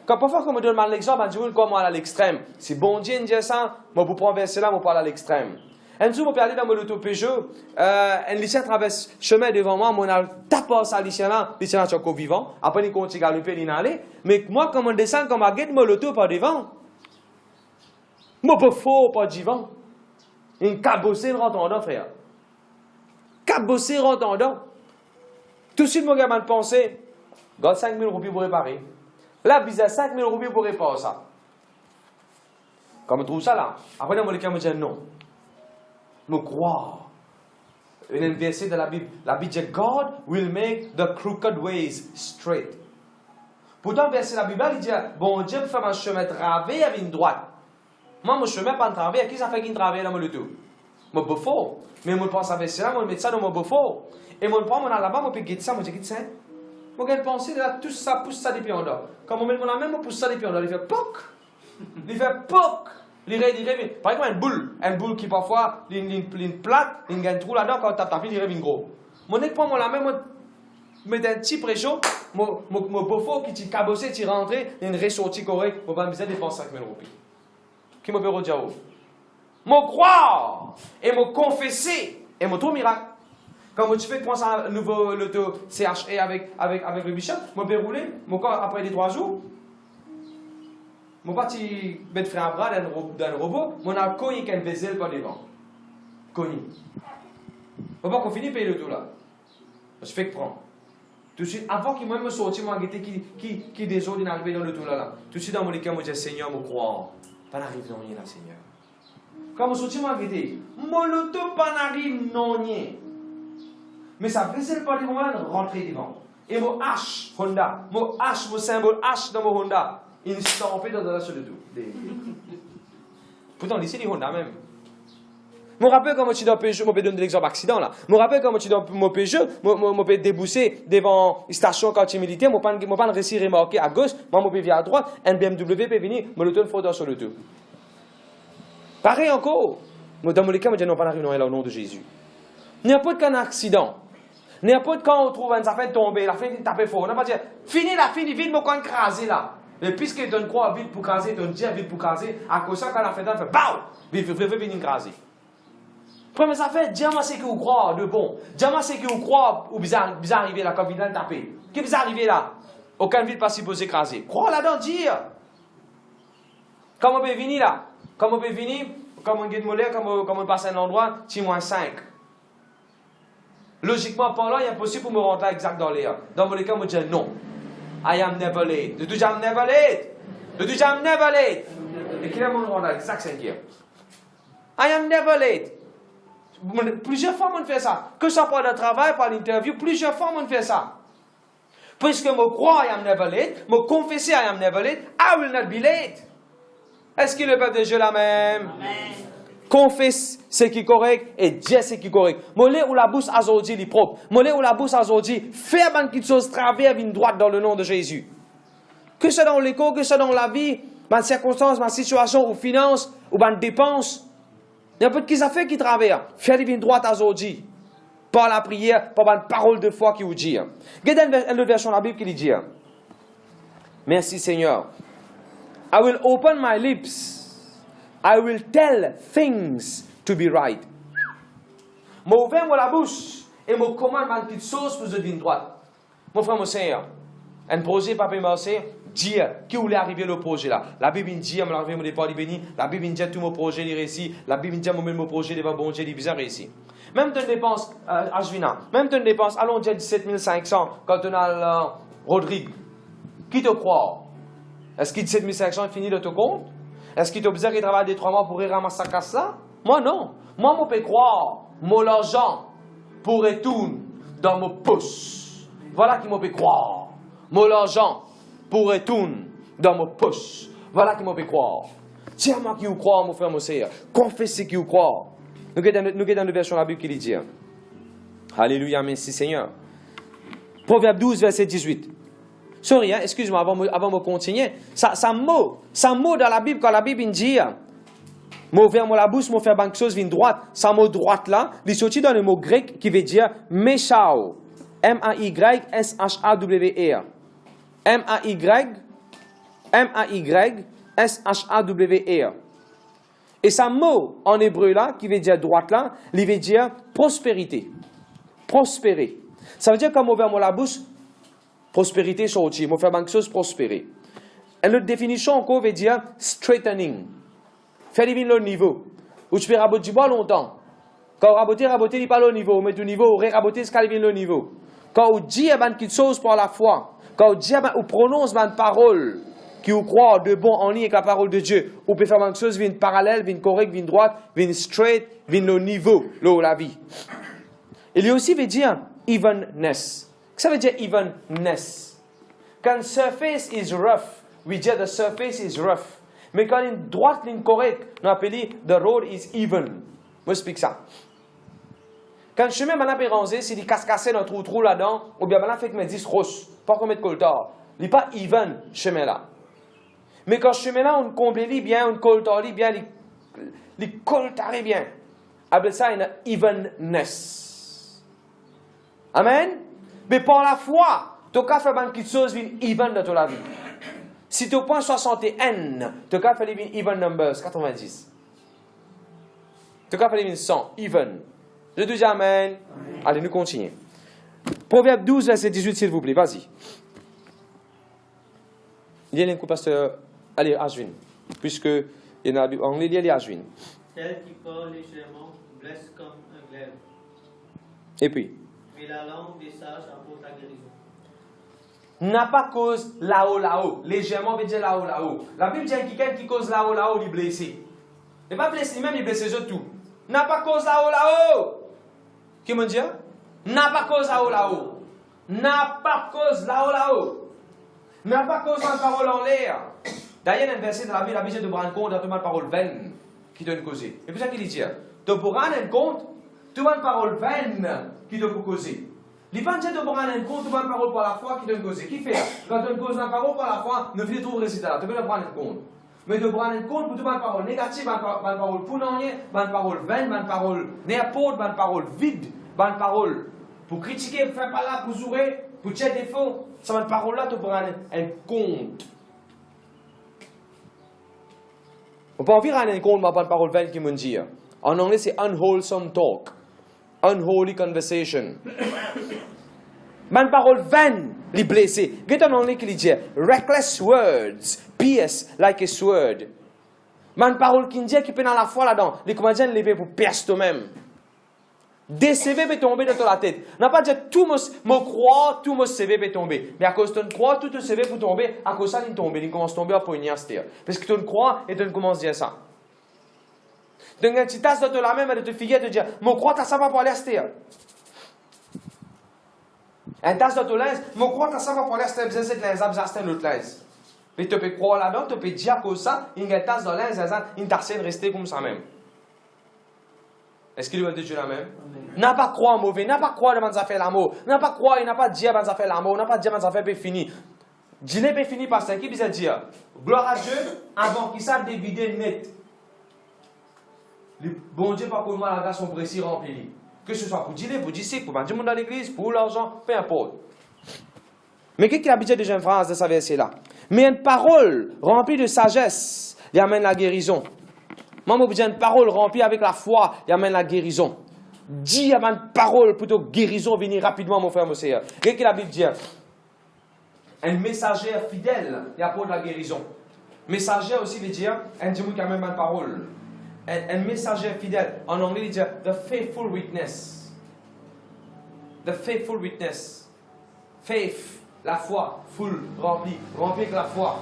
Quand parfois, on me donne l'exemple, on dit comment à l'extrême. Si bon Dieu dit ça, je vous prends verset là, je parle à l'extrême. Un jour, je peux aller dans mon auto Peugeot, un lycéen traverse le chemin devant moi, on a tapé ça, lycéen est encore vivant. Après, il continue à galoper, il est allé. Mais moi, quand on descend, quand je guette mon auto par devant, je peux faux par devant. Une cabossée rentre en dedans, frère. Cabossée rentre en dedans. Tout de suite, mon gamin de penser, garde 5 000 roupies pour réparer. Là, bizarre, 5 000 roupies pour réparer ça. Quand je trouve ça là, après, mon gamin me dit non. Me croire. Un verset de la Bible. La Bible dit God will make the crooked ways straight. Pourtant, le verset de la Bible, il dit bon Dieu peut faire un chemin travé avec une droite. Moi, mon chemin pas travé. Qui ça fait qu'il traverse dans mon tout? Mon beau faux. Mais je pense à verset là, je mets ça dans mon beau faux. Et je prends mon là-bas, je peux guetter ça, je dis ça. Je vais penser là, tout ça pousse ça depuis en dehors. Quand je mets mon main, je pousse ça depuis en dehors. Il fait poc. Il fait poc. Par exemple, une boule qui parfois, une plaque, il y a un trou là-dedans, quand on tape, il rêve gros. Mon nez prend mon la main, je mets un petit pression, mon beau-faux qui t'y cabossé, t'y rentré, il y a une ressortie correcte, je vais me dépenser 5 000 roupies. Qui me peut redire? Mon croire et mon confesser et mon tout miracle. Quand tu fais prendre un nouveau loto CHE avec le bishop, je peux rouler, mon corps après les 3 jours. Mon parti mettre frère à bras d'un robot, mon a cogné qu'un vaisselle par devant. Cogné. Faut pas qu'on finisse payer le tout là. Je fais que prendre. Tout de suite, avant qu'il me sorte, moi guetter qui désordre d'arriver dans le tout là. Tout de suite dans mon écran, moi dis Seigneur, me croire. Pas n'arrive non rien là, Seigneur. Quand je sorti, moi guetter, mon loto pas n'arrive non rien. Mais ça vaisselle par devant là, rentrer devant. Et mon H Honda, mon H, mon symbole H dans mon Honda. Il ne s'en fait dans la seule de tout. Pourtant, ici, les Honda même. Je me rappelle quand je suis dans le Peugeot, je vais donner l'exemple d'accident là. Je me rappelle quand je suis dans mon Peugeot, je vais débousser devant une station quand je suis militaire, je ne vais pas réussir à remorquer à gauche, je vais venir à droite, un BMW peut venir, je le tourne fort sur le tout. Pareil encore. Dans mon cas, je dis non, pas n'arrive non, au nom de Jésus. N'importe qu'un accident, n'importe quand on trouve une affaire tombée, la fin est tapée fort, on n'a pas dit, fini la fin, vite, mon coin crasé là. Mais puisqu'il donne quoi vite pour craser, donne Dieu vite pour craser, à cause de ça, quand la fin fait BAU! Vite, venir craser. Première ça fait, Dieu c'est que vous croyez de bon. Dieu c'est que vous croyez ou bizarre arrivé là, quand il vient taper. Qui bizarre arrivé là? Aucun vide pas supposé craser. Crois là-dedans, dire. Quand on peut venir là, quand on peut venir, comme on guide mollet, comme on passe à un endroit, -5. Logiquement parlant, il est impossible pour me rentrer exact dans l'air. Dans mon cas, je dis non. I am never late. De toujours, I'm never late. De toujours, I'm never late. Et quel est mon rôle? C'est ça que c'est qui? I am never late. Plusieurs fois, on fait ça. Que ce soit pour le travail, pour l'interview, plusieurs fois, on fait ça. Puisque je crois, I am never late, je confesse, I am never late, I will not be late. Est-ce que le peuple de Dieu la même? Amen. Confesse ce qui est correct et dire ce qui est correct. Molé ou la bouche aujourd'hui, les propres. Molé ou la bouche aujourd'hui, faire une petite chose, travers une droite dans le nom de Jésus. Que ce soit dans l'école, que ce soit dans la vie, ma circonstance, ma situation, ou finance, ou ma dépense. Il y a peu de qui ça fait qui travaille. Faire une droite aujourd'hui. Par la prière, par une parole de foi qui vous dit. Regardez une version de la Bible qui dit. Merci Seigneur. I will open my lips. I will tell things to be right. Je ouvre la bouche et je commande une petite chose pour vous dire droite. Mon frère, mon Seigneur, un projet, papa, merci, dire qui voulait arriver le projet là. La Bible dit, je m'arrive mon départ béni. La Bible dit tout mon projet est réussi. La Bible dit mon projet est bon Dieu, il est bien réussi. Même tu dépenses, Ashvina, même tu dépenses, allons dire 17 500 quand on a Rodrigue. Qui te croit? Est-ce que 17 500 est fini de te compte? Est-ce qu'il te besoin qu'il travaille des 3 mois pour y ramasser sa casse là? Moi non. Moi, je peux croire, mon argent pour retourner dans mon poche. Voilà qui me peut croire. Mon argent pour retourner dans mon poche. Voilà qui me peut croire. Tiens-moi qui vous croit, mon frère, mon sœur. Confessez qui vous croit. Nous sommes dans la version de la Bible qui dit. Alléluia, merci Seigneur. Proverbe 12, verset 18. Sorry, excuse-moi, avant de continuer. Ça mot dans la Bible, quand la Bible dit, m'ouvrir la bouche, m'ouvrir quelque chose, vient droite. Ça mot droite là, il sorti dans le mot grec qui veut dire Meshao. M-A-Y-S-H-A-W-E-R. M-A-Y-S-H-A-W-E-R. Et ça mot en hébreu là, qui veut dire droite là, il veut dire prospérité. Prospérer. Ça veut dire quand m'ouvrir la bouche, prospérité sortie, je faire quelque chose prospérer. Et l'autre définition encore veut dire straightening. Faire le niveau. Où tu peux raboter du bois longtemps. Quand raboter, il n'est pas le niveau. Mais du niveau, raboter, c'est le niveau. Quand on dit quelque chose pour la foi, quand on dit, on prononce une parole qui vous croit de bon en ligne avec la parole de Dieu, on peut faire quelque chose, vient parallèle, vient correct, vient droite, vient straight, vient le niveau, là où la vie. Il y a aussi veut dire evenness. Ça veut dire evenness. Quand surface is rough, we dire the surface is rough. Mais quand une droite, ligne correcte, on appelle the road is even. Moi, je explique ça. Quand le chemin est rasé, c'est des casse-cassés dans un trou là-dedans, ou bien on fait que me 10 roches, pas comme mettre coltard. Il n'est pas even, ce chemin-là. Mais quand ce chemin-là, on comble bien, on coltard bien, il coltare bien. Appelle ça une evenness. Amen? Mais par la foi, tu as fait quelque chose qui est even dans ta vie. Si tu prends 61, tu as fait les even numbers, 90. Tu as fait les 100, even. Je te dis amen. Allez, nous continuons. Proverbe 12, verset 18, s'il vous plaît, vas-y. Il y a un coup, pasteur. Allez, Ashwin. Puisque il y en a en anglais, il y a Ashwin. Tel qui parle légèrement blesse comme un glaive. Et puis? Mais la langue des sages apporte la guérison. N'a pas cause là-haut. Légèrement veut dire là-haut. La Bible dit que quelqu'un qui cause là-haut, il est blessé. Il n'est pas blessé lui-même, il est blessé les tout. N'a pas cause là-haut. Qui me dit? N'a pas cause là-haut. N'a pas cause là-haut. N'a pas cause en parole en l'air. D'ailleurs, il y a un verset dans la Bible de prendre compte de toute parole vaine qui donne causer. Et puis ça qu'il dit, tu prends compte de toute parole vaine qui te peut causer. Les gens ne prennent compte de toute parole par la foi qui donne causer. Qui fait? Quand tu causes la parole par la foi, ne fais trouver résultat. Tu peux le prendre compte. Mais de prendre compte pour toute parole négative, une parole pour non rien, une parole vaine, une parole n'importe, une parole vide, une parole pour critiquer, pour faire pas là, pour jouer, pour tirer des défauts. Cette parole-là, tu prends un compte. On peut en vivre un compte, mais pas une parole vaine qui me dit. En anglais, c'est unwholesome talk. Unholy conversation. Une parole vaine, les blessés. Regarde en anglais qu'il dit reckless words, pierce like a sword. Une parole qui dit qui peut dans la foi là-dedans. Les comédiens les pour piercer toi-même. Des CV peuvent tomber dans la tête. On n'a pas dit tout me croire, tout mon CV peut tomber. Mais à cause de croire, tout le CV peut tomber, à cause de ça, il tombe. Il commence à tomber à poigner à se dire. Parce que tu crois et tu commences à dire ça. Donc, une petite tasse de la même et de te figuer et de dire, me crois que ça va pour aller à se dire. Une tasse de linge, me crois que ça va pour aller à se dire, besoin cette linge, besoin de l'autre linge. Mais tu peux croire là-dedans, tu peux dire à cause de ça, une tasse de linge, une tasse de rester comme ça même. Est-ce qu'il veut dire la même? N'a pas croire mauvais, n'a pas croire devant ça fait l'amour, n'a pas croire, il n'a pas dire devant ça fait l'amour, n'a pas dire devant ça fait fini. Dis-le pas fini parce qu'il veut dire gloire à Dieu avant qu'il s'aille dévider net. Le bon Dieu pas pour moi la grâce son précis rempli. Que ce soit pour dire, pour disciples, pour du monde dans l'église, pour l'argent, peu importe. Mais qu'est-ce qu'il a dit de deuxième phrase de ce verset-là? Mais une parole remplie de sagesse, il amène la guérison. Moi, j'ai besoin d'une parole remplie avec la foi, il amène la guérison. Dis avant une parole plutôt guérison venir rapidement, mon frère, mon sœur. Qu'est-ce que la Bible dit? Un messager fidèle, il apporte la guérison. Messager aussi veut dire un Dieu qui amène une parole. Un messager fidèle, en anglais, il dit the faithful witness. The faithful witness. Faith, la foi, full, rempli avec la foi.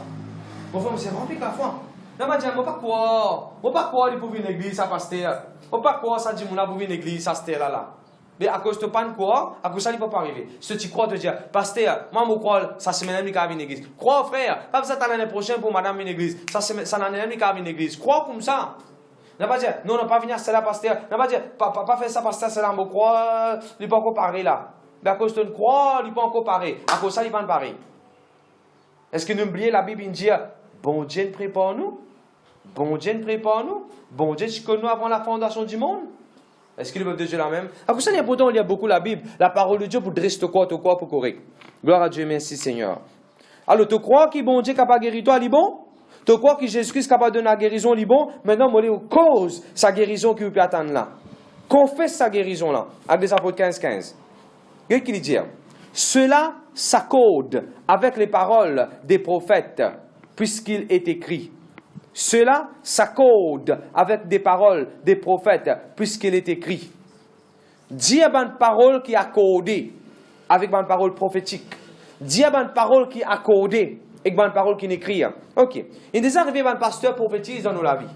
Mon frère, c'est rempli avec la foi. Non, mais je ne sais pas quoi. Je ne sais pas quoi pour venir à l'église, ça pasteur. Je ne sais pas quoi ça dit pour venir à l'église, ça c'était là. Mais à cause de pas de quoi, à cause de ça, il ne peut pas arriver. Si tu crois te dire, pasteur, moi, je crois, ça semaine, il va venir à l'église. Crois, frère, pas ça l'année prochaine pour madame venir à l'église. Ça l'année, il va venir à l'église. Crois comme ça. Ne pas dire, non, pas venir à cela, pasteur. Ne pas dire, pas faire ça, pasteur, c'est là, je crois, il ne peut pas encore parler là. Mais à cause de croire, il ne peut pas encore parler. À cause de ça, il va parler. Est-ce que nous oublions la Bible, il dit, bon Dieu prépare nous? Bon Dieu prépare nous? Bon Dieu, tu connais nous avant la fondation du monde? Est-ce qu'il veut dire la même? À cause de ça, il y a pourtant, on lit beaucoup la Bible, la parole de Dieu pour dresser quoi pour correct. Gloire à Dieu, merci Seigneur. Alors, tu crois que bon Dieu est capable de guérir toi, il est bon? Tu crois que Jésus-Christ est capable de donner la guérison, il est bon? Maintenant, on est aux causes sa guérison qui peut attendre là. Confesse sa guérison là. Avec les apôtres 15-15. Qu'est-ce qu'il dit? Cela s'accorde avec les paroles des prophètes, puisqu'il est écrit. Cela s'accorde avec des paroles des prophètes, puisqu'il est écrit. Dis à une parole qui est accordée avec une parole prophétique. Dis à une parole qui est accordée avec une parole qui est écrite. Ok. Il est déjà arrivé un pasteur prophétise dans la vie.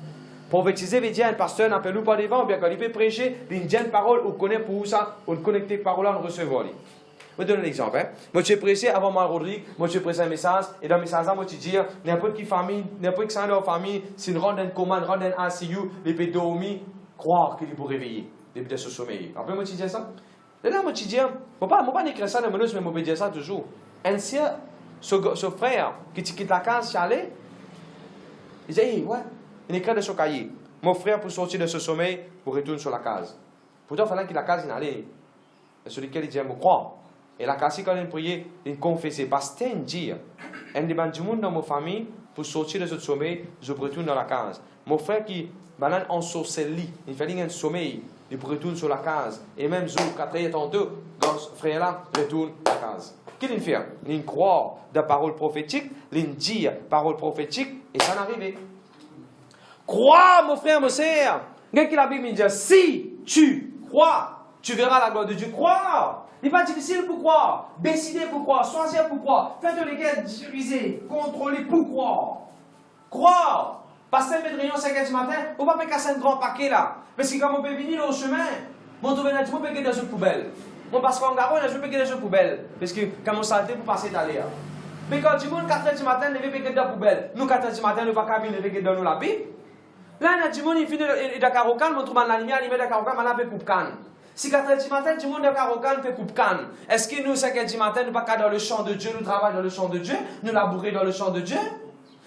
Prophétiser veut dire un pasteur n'appelle nous pas devant, ou bien quand il peut prêcher, il dit une parole, on connaît pour ça, on connecte les paroles, on recevra. Je vais donner un exemple. Moi, je suis pressé avant moi, Rodrigue. Moi, je suis pressé un message. Et dans le message, moi, je dis n'importe qui famille, n'importe qui dans la famille, si une ronde d'un commande, ronde d'un ICU, les peut dormir, croire qu'il est pour réveiller, les peut se sommeiller. Après, moi, je dis ça. Et là, moi, je dis, je ne pas écrire ça dans le minute, mais je vais dire ça toujours. Un ce frère qui quitte la case, Charlie, il dit, hey, ouais, il écrit de son cahier. Mon frère, pour sortir de ce sommeil, pour retourner sur la case. Pourtant, il fallait que la case, il allait. Sur lequel il dit, je crois. Et la casse, quand il priait, il confessait. Parce que dire, un des du monde dans ma famille, pour sortir de ce sommeil, je retourne dans la case. Mon frère qui, banane en sorcellerie, il fait un sommeil, il retourne sur la case. Et même jour, 4 ans, deux, ce frère-là retourne à la case. Qu'est-ce qu'il fait? Il croit de paroles prophétiques, il dit paroles prophétiques, et ça n'arrive. Crois, mon frère, mon sœur. Qu'est-ce que la Bible dit? Si tu crois, tu verras la gloire de Dieu. Crois. Il n'est pas difficile pour croire. Décider pour croire. Choisir pour croire. Faites les gars diriger. Contrôler pour croire. Croire. Passer un réunion 5h du matin, on ne va pas casser un grand paquet là. Parce que quand on peut venir au chemin, mon trouver un petit peu dans une poubelle. Mon passe pas en garon, je peux dans une poubelle. Parce que quand on s'arrête pour passer d'aller. Mais quand tu montes 4h du matin, on ne dans la poubelle. Nous, 4h du matin, nous ne pouvons pas venir dans la Bible. Là, il y a du monde qui finit de Carocan, on trouve la lumière, il met de Carocan, on a fait coupe canne. Si 4h du matin, du monde de Carocan fait coupe canne. Est-ce que nous, 5h du matin, nous ne sommes pas dans le champ de Dieu, nous travaillons dans le champ de Dieu, nous labourer dans le champ de Dieu?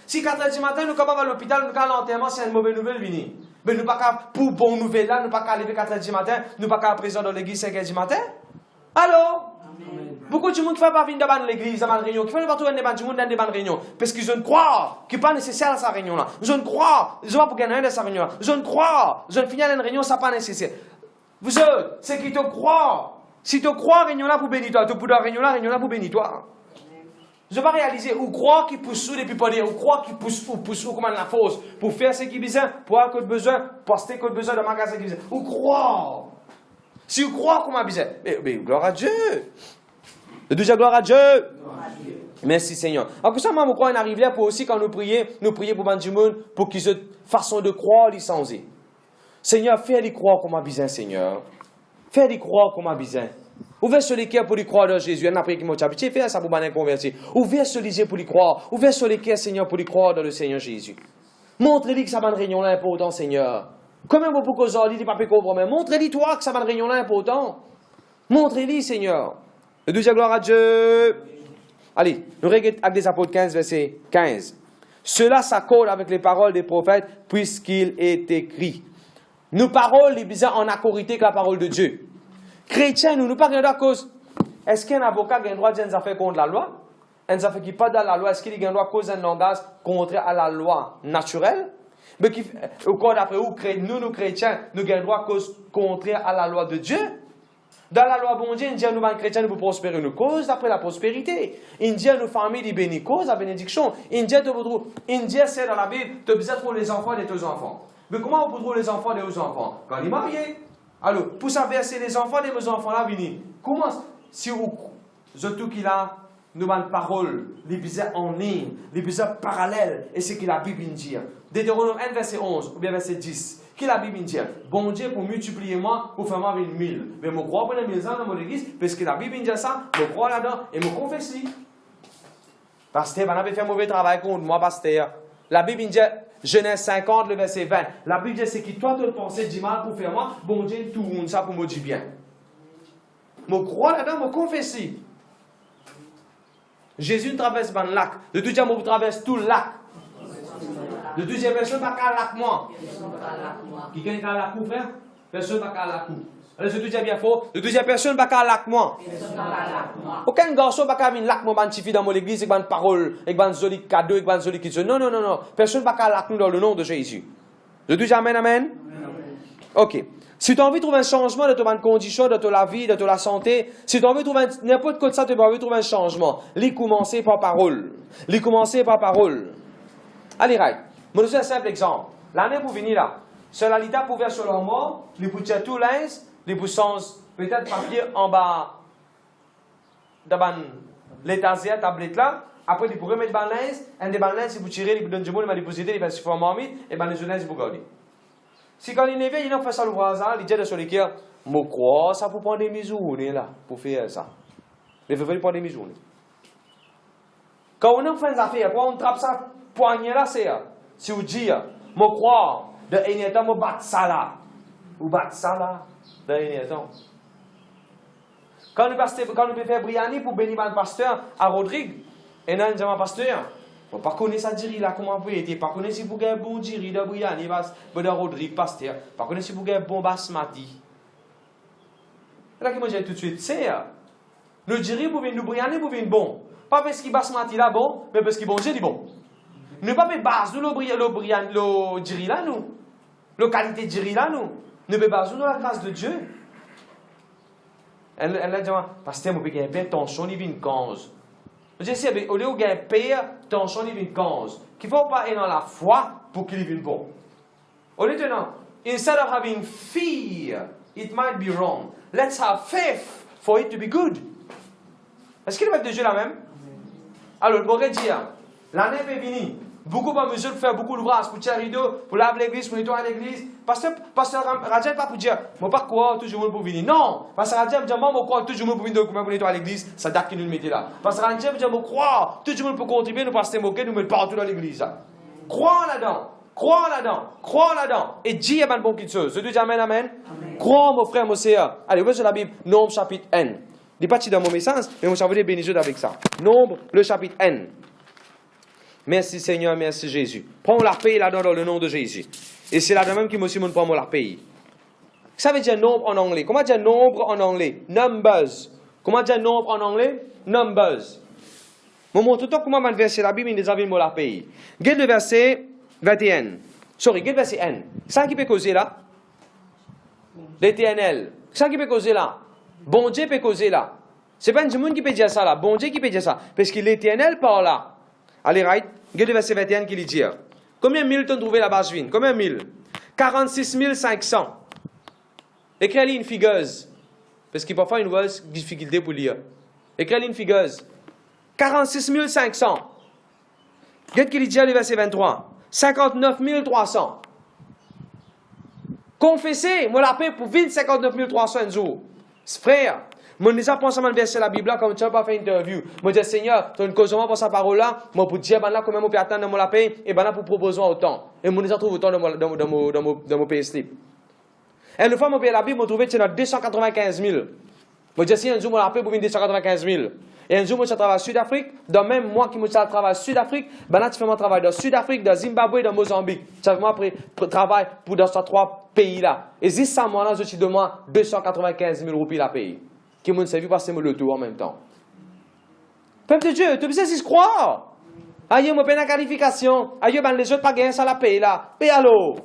Si 4h du matin, nous sommes à l'hôpital, nous sommes à l'enterrement, c'est une mauvaise nouvelle venue. Mais nous ne sommes pas pour bonne nouvelle là, nous ne sommes pas lever 4h du matin, nous ne sommes pas présent dans l'église 5h du matin. Allô? Beaucoup de monde qui ne fait pas venir dans l'église, dans la réunion, qui ne fait pas tout du monde dans la réunion, parce qu'ils ne croient qu'il n'est pas nécessaire à sa réunion là. Je ne crois, je ne vais pas pour gagner dans sa réunion là. Je ne crois, je ne finis dans une réunion, ça n'est pas nécessaire. Vous autres, c'est qui te croient. Si tu crois, réunion là pour bénir toi, tu peux dans réunion là pour bénir toi. Je ne vais pas réaliser, ou croire qu'il pousse sous depuis pas dire, ou croire qu'il pousse sous comme la force, pour faire ce qu'il besoin, pour avoir que besoin, pour acheter que besoin de magasin qu'il besoin. Ou croire. Si vous croyez comment besoin, mais gloire à Dieu. De dire gloire à Dieu. Merci Seigneur. En plus, moi, je crois qu'on arrive là pour aussi, quand nous prions pour Benjamin, pour qu'ils aient une façon de croire, les sans-y. Seigneur, fais-les croire comment besoin, Seigneur. Fais-les croire comment besoin. Ouvrez sur les cœurs pour les croire dans Jésus. On a prié qui m'a dit, fais ça pour m'en convertir. Ouvrez sur les yeux pour les croire. Ouvrez sur les cœurs, Seigneur, pour les croire dans le Seigneur Jésus. Montrez-lui que ça va une réunion là important, Seigneur. Comment vous pouvez causer des papiers comprendre? Montrez-lui toi que ça va une réunion là important. Montrez-lui, Seigneur. Le deuxième gloire à Dieu. Allez, nous regardons avec des apôtres 15, verset 15. Cela s'accorde avec les paroles des prophètes, puisqu'il est écrit. Nos paroles, les bizarres en accordité avec la parole de Dieu. Chrétiens, nous pas regardons à cause. Est-ce qu'un avocat a le droit de dire une affaire contre la loi? Une affaire qui n'est pas dans la loi, est-ce qu'il a le droit de causer un langage contraire à la loi naturelle? Mais au cas d'après où, nous chrétiens, nous avons le droit de cause contraire à la loi de Dieu? Dans la loi bon Dieu, nous les chrétiens, nous prospérer une cause d'après la prospérité. Indien, nos familles, les bénis cause, la bénédiction. Indien, c'est dans la Bible, tu as besoin de trouver les enfants de tes enfants. Mais comment on peut trouver les enfants de vos enfants? Quand ils sont mariés. Alors, pour savoir si les enfants de mes enfants là viennent, comment, si vous, tout qu'il a, nous avons une parole, les bizarres en ligne, les bizarres parallèles, et c'est que la Bible dit. Deutéronome 1, verset 11, ou bien verset 10. Qui la Bible dit? Bon Dieu pour multiplier moi, pour faire moi avec 1000. Mais je crois pour les 1000 ans dans mon église, parce que la Bible dit ça, je crois là-dedans, et je confesse. Pasteur, on avait fait un mauvais travail contre moi, pasteur. La Bible dit, Genèse 50, le verset 20. La Bible dit, c'est que toi, tu pensais du mal pour faire moi, bon Dieu, tout le monde ça pour me dire bien. Je crois là-dedans, je confesse. Jésus traverse le lac. De tout dire, je traverse tout le lac. De deuxième personne, pas qu'à lac moi. Qui gagne qu'à lac ou frère? Personne pas qu'à lac ou. Alors, je te dis bien faux. De deuxième personne, pas qu'à lac moi. Aucun garçon pas qu'à venir lac moi, ban fille dans mon église, avec ban parole, avec ban joli cadeau, avec ban joli qui non, non, non, non. Personne pas qu'à lac nous dans le nom de Jésus. Je te dis amen, amen. Ok. Si tu as envie de trouver un changement de ton condition, de ta vie, de ta santé, si tu as envie de trouver n'importe quoi de ça, tu as envie de trouver un changement. Les commencer par parole. Les commencer par parole. Allez, right. Je vais vous donner un simple exemple. L'année pour venir là, cela l'État pouvait selon moi, les boucher tout linge, les boussons, peut-être papier en bas, dans l'étagère, tablette là, après ils pourraient mettre dans le linge, un des linge, si vous tirez, ils vous donnent du monde, ils vont déposer, ils vont se faire marmite, et ben les linge, ils vous gardent. Si quand il est il en fait ça le voisin, il dit sur les cœurs, je crois, ça pour prendre des mesures là, pour faire ça. Mais il faut prendre des mesures. Quand on fait des affaires, quand on trappe ça, poignet là, c'est si vous dites, je crois, de un temps, je bats ça là. Ou bat ça là, de un temps. Quand nous faisons Briani pour bénir le pasteur à Rodrigue, et nous disons pasteur, on ne connaît pas ça diri là, comment vous êtes, pas connaît si vous avez un bon diri de Briani, de Rodrigue, pasteur, pas connaît si vous avez un bon basmati. Là, qui m'a dit tout de suite, c'est, nous diri pour venir, nous Briani pour venir bon. Pas parce qu'il basmati là bon, mais parce qu'il bon, j'ai dit bon. Nous ne pouvons pas baser le diri là, nous. La qualité de diri là, nous. Nous ne pouvons pas baser la grâce de Dieu. Elle a dit, pasteur, je peux gagner tension, il vient une cause. Je dis, au lieu de gagner paix, tension, il vient une cause. Qu'il ne faut pas être dans la foi pour qu'il vienne bon. Au lieu de non, instead of having fear, it might be wrong. Let's have faith for it to be good. Est-ce qu'il va être de Dieu là même? Alors, je pourrais dire, l'année est finie. Beaucoup de mesures pour faire beaucoup d'ouvrages, pour tirer rideau, pour laver l'église, pour nettoyer l'église. Pasteur Radjan pas pour dire, moi pas quoi, tout le monde pour venir. Non, Pasteur Radjan me dit, moi crois, tout le monde pour venir pour nettoyer l'église, ça date qu'il nous le mettait là. Pasteur Radjan me dit, moi crois, tout le monde pour contribuer, nous passer moquer, nous mettre partout dans l'église. Crois là-dedans, crois là-dedans, crois là-dedans. Et Dieu est bon qui chose. Je te dis amen, amen. Crois, mon frère, mon sœur. Allez, ouvrez sur la Bible, Nombre chapitre N. Il n'est pas dans mon message, mais mon cerveau est béni avec ça. Nombre, le chapitre N. Merci Seigneur, merci Jésus. Prends la paix là-dedans dans le nom de Jésus. Et c'est là-dedans même qui me Simon prend la paix. Ça veut dire nombre en anglais. Comment dire nombre en anglais? Numbers. Comment dire nombre en anglais? Numbers. Je montre tout comment on verset la Bible, il nous a mis la paix. Regarde le verset 21. Sorry, regarde le verset N. Ça qui peut causer là? L'Éternel. Ça qui peut causer là? Bon Dieu peut causer là. C'est pas un monde qui peut dire ça là. Bon Dieu qui peut dire ça. Parce que l'Éternel parle là. Allez, right? Regardez le verset 21 qui dit. Combien de mille t'ont trouvé la base vine? Combien de mille? 46 500. Écris-lui une figueuse. parce qu'il va faire une nouvelle difficulté pour lire. Écris une figueuse. 46 500. Regarde qu'il dit à le verset 23. 59 300. Confessez, moi la paix pour vivre 59 300 un jour. Frère, moi déjà pensé à verser la Bible là comme tu n'as pas fait une interview. Moi dis Seigneur, tu as une cause pour sa parole là, moi pour dire ben là comment on peut attendre moi la paix et ben là pour proposer autant. Et moi déjà trouve autant dans mon pays slip. Et une fois moi paye la Bible, moi trouvé que c'est 295 000. Moi dis Seigneur, un jour moi la paix pour vivre 295 000. Et un jour, moi, je travaille en Sud-Afrique. Dans même moi qui travaille en Sud-Afrique, ben là, tu fais mon travail dans Sud-Afrique, dans Zimbabwe, dans Mozambique. Tu fais mon travail pour dans ces 3 pays-là. Et si ça, moi, là, je te demande 295 000 roupies la paye. Qui m'ont servi passer le tour en même temps. Peuple de Dieu, tu sais si je crois. Aïe, moi, peine la qualification. Aïe, ben les autres pas gagner ça la paye là. Paye alors.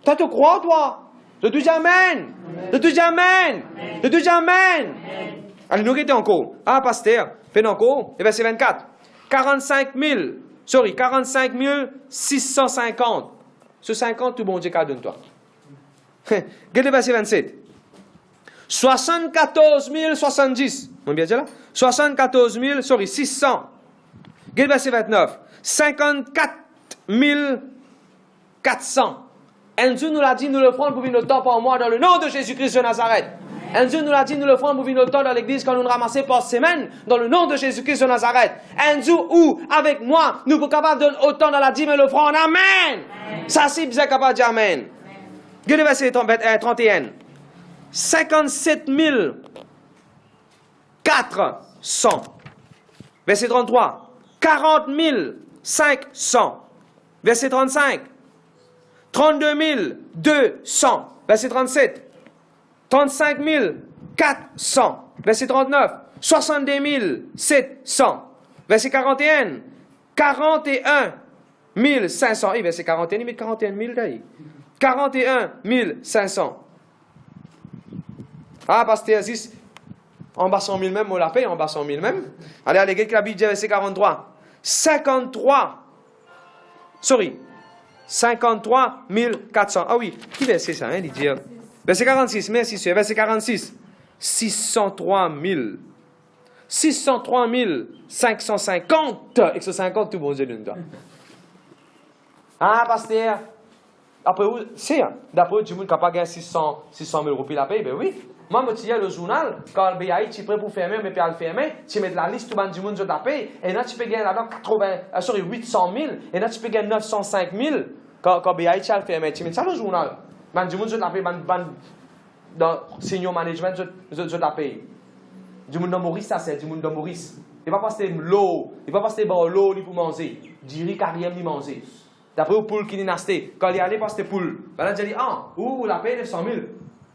Toi, tu crois, toi? Je te dis Amen. Je te dis Amen. Je te dis Amen. Allez, nous regardons encore. Ah, pasteur, fais encore. Et verset 24. 45 650. Ce 50, tout bon Dieu, qu'à donne-toi. Regardez le verset 27. 74 070. On bien dit là? 74 600. Regardez le verset 29. 54 400. Un Dieu nous l'a dit, nous le ferons pour vivre notre temps par mois dans le nom de Jésus-Christ de Nazareth. Un Dieu nous l'a dit, nous le ferons pour vivre notre temps dans l'église quand nous nous ramassons par semaine, dans le nom de Jésus-Christ de Nazareth. Un Dieu où, avec moi, nous sommes capables de donner autant dans la dîme et le franc. Amen. Amen. Ça, c'est bien capable de dire Amen. Regardez le verset 31. 57 400. Verset 33. 40 500. Verset 35. 32 200. Verset 37. 35 400. Verset 39. 62 700. Verset 41. 41 500. Et verset 41, il met 41 000 là. 41 500. Ah, pasteur Aziz, en bas 100 000 même, on la paye, en bas 100 000 même. Allez, allez, la Bible dit verset 43. 53 400. Ah oui, qui verset ça, hein, il dit. Verset 46, merci, c'est verset 46. 603 550. Et ce 50, tout bon Dieu nous donne. Ah, pasteur, après où, c'est, d'après du monde qui n'a pas gagné 600 000 roupies la paye, ben oui. Moi, je me le journal, quand le BAI, tu es prêt pour fermer, mais puis à le fermer, tu mets la liste du monde de la paye, et là, tu peux gagner là-dedans 800 000, et là, tu peux gagner 905 000 quand BAI, tu as le fermer. Tu mets ça le journal. Man, du monde de la paye, dans senior management de la paye. Du monde de Maurice, ça c'est, du monde de Maurice. Il ne va pas passer l'eau, il ne va pas passer l'eau pour manger. Diri carrière ni manger. D'après le poule qui est nasté, quand il est allé passer poule, ben là, il dit, la paye 900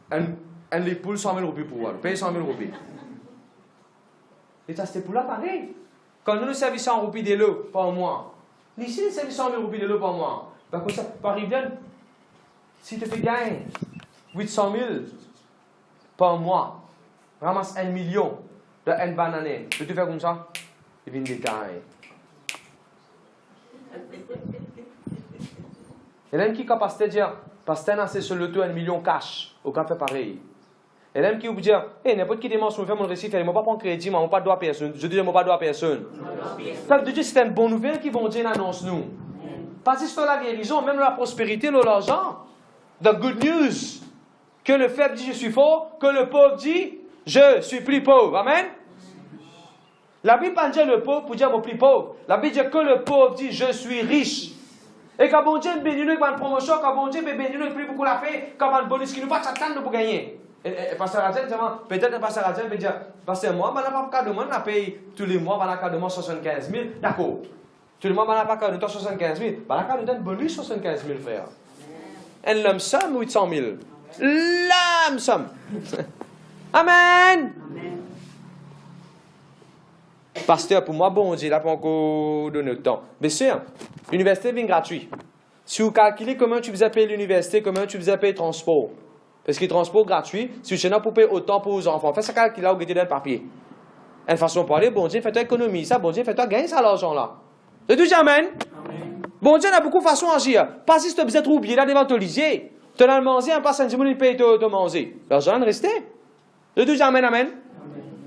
000. Et les poules 100 000 roupies pour voir. Paye 100 000 roupies. Et ça, c'était pour là pareil. Quand nous servons 100 roupies de l'eau par mois, ici, nous servons 100 000 roupies de l'eau par mois. Ben, comme ça, par Rivière, si tu fais gagner 800 000 par mois, ramasse 1 million de N banane, tu fais comme ça, il vient détail. Et même qui est capable de dire, parce que c'est sur le tout 1 million cash, au café pareil. Et même qui vous dire, n'importe qui demande si je fais mon récit, je ne vais pas prendre crédit, mais je ne pas droit à personne. Je dis, je ne pas droit à personne. Peuple de Dieu, c'est une bonne nouvelle qui vont dire annonce nous. Parce que c'est la guérison, même la prospérité, l'argent. The good news. Que le faible dit, je suis fort. Que le pauvre dit, je suis plus pauvre. Amen. La Bible ne dit pas le pauvre pour dire, je suis plus pauvre. La Bible dit que le pauvre dit, je suis riche. Et quand bon Dieu bénit nous avec une promotion, quand bon Dieu bénit nous avec plus beaucoup la paix, comme un bonus qui nous pas s'attendre pour gagner. Et Pasteur Adjen, peut-être Pasteur Adjen veut dire, Pasteur, moi, je n'ai pas cas de moi, je paye tous les mois, je n'ai pas de moi 75 000. D'accord. Tous les mois, je n'ai pas cas de toi 75 000. Je n'ai pas de bonus 75 000, frère. Un lump sum 800 000. Lump sum. Amen. Pasteur, pour moi, bon Dieu, il n'a pas encore donné le temps. Bien sûr, l'université vient gratuite. Si vous calculez comment tu faisais payer l'université, comment tu faisais payer le transport. Parce que le transport gratuit, si vous êtes pour payer autant pour vos enfants, faites ça calculer là où vous avez dans le papier. Une façon de parler, bon Dieu, fais-toi économie, ça, bon Dieu, fais-toi gagner ça l'argent là. C'est tout, amen. Bon Dieu, il y a beaucoup de façons d'agir. Pas si tu as trop oublié là devant ton lisier. Tu as le manger, en passant, il paye te manger. L'argent reste. Le deux, amen, amen.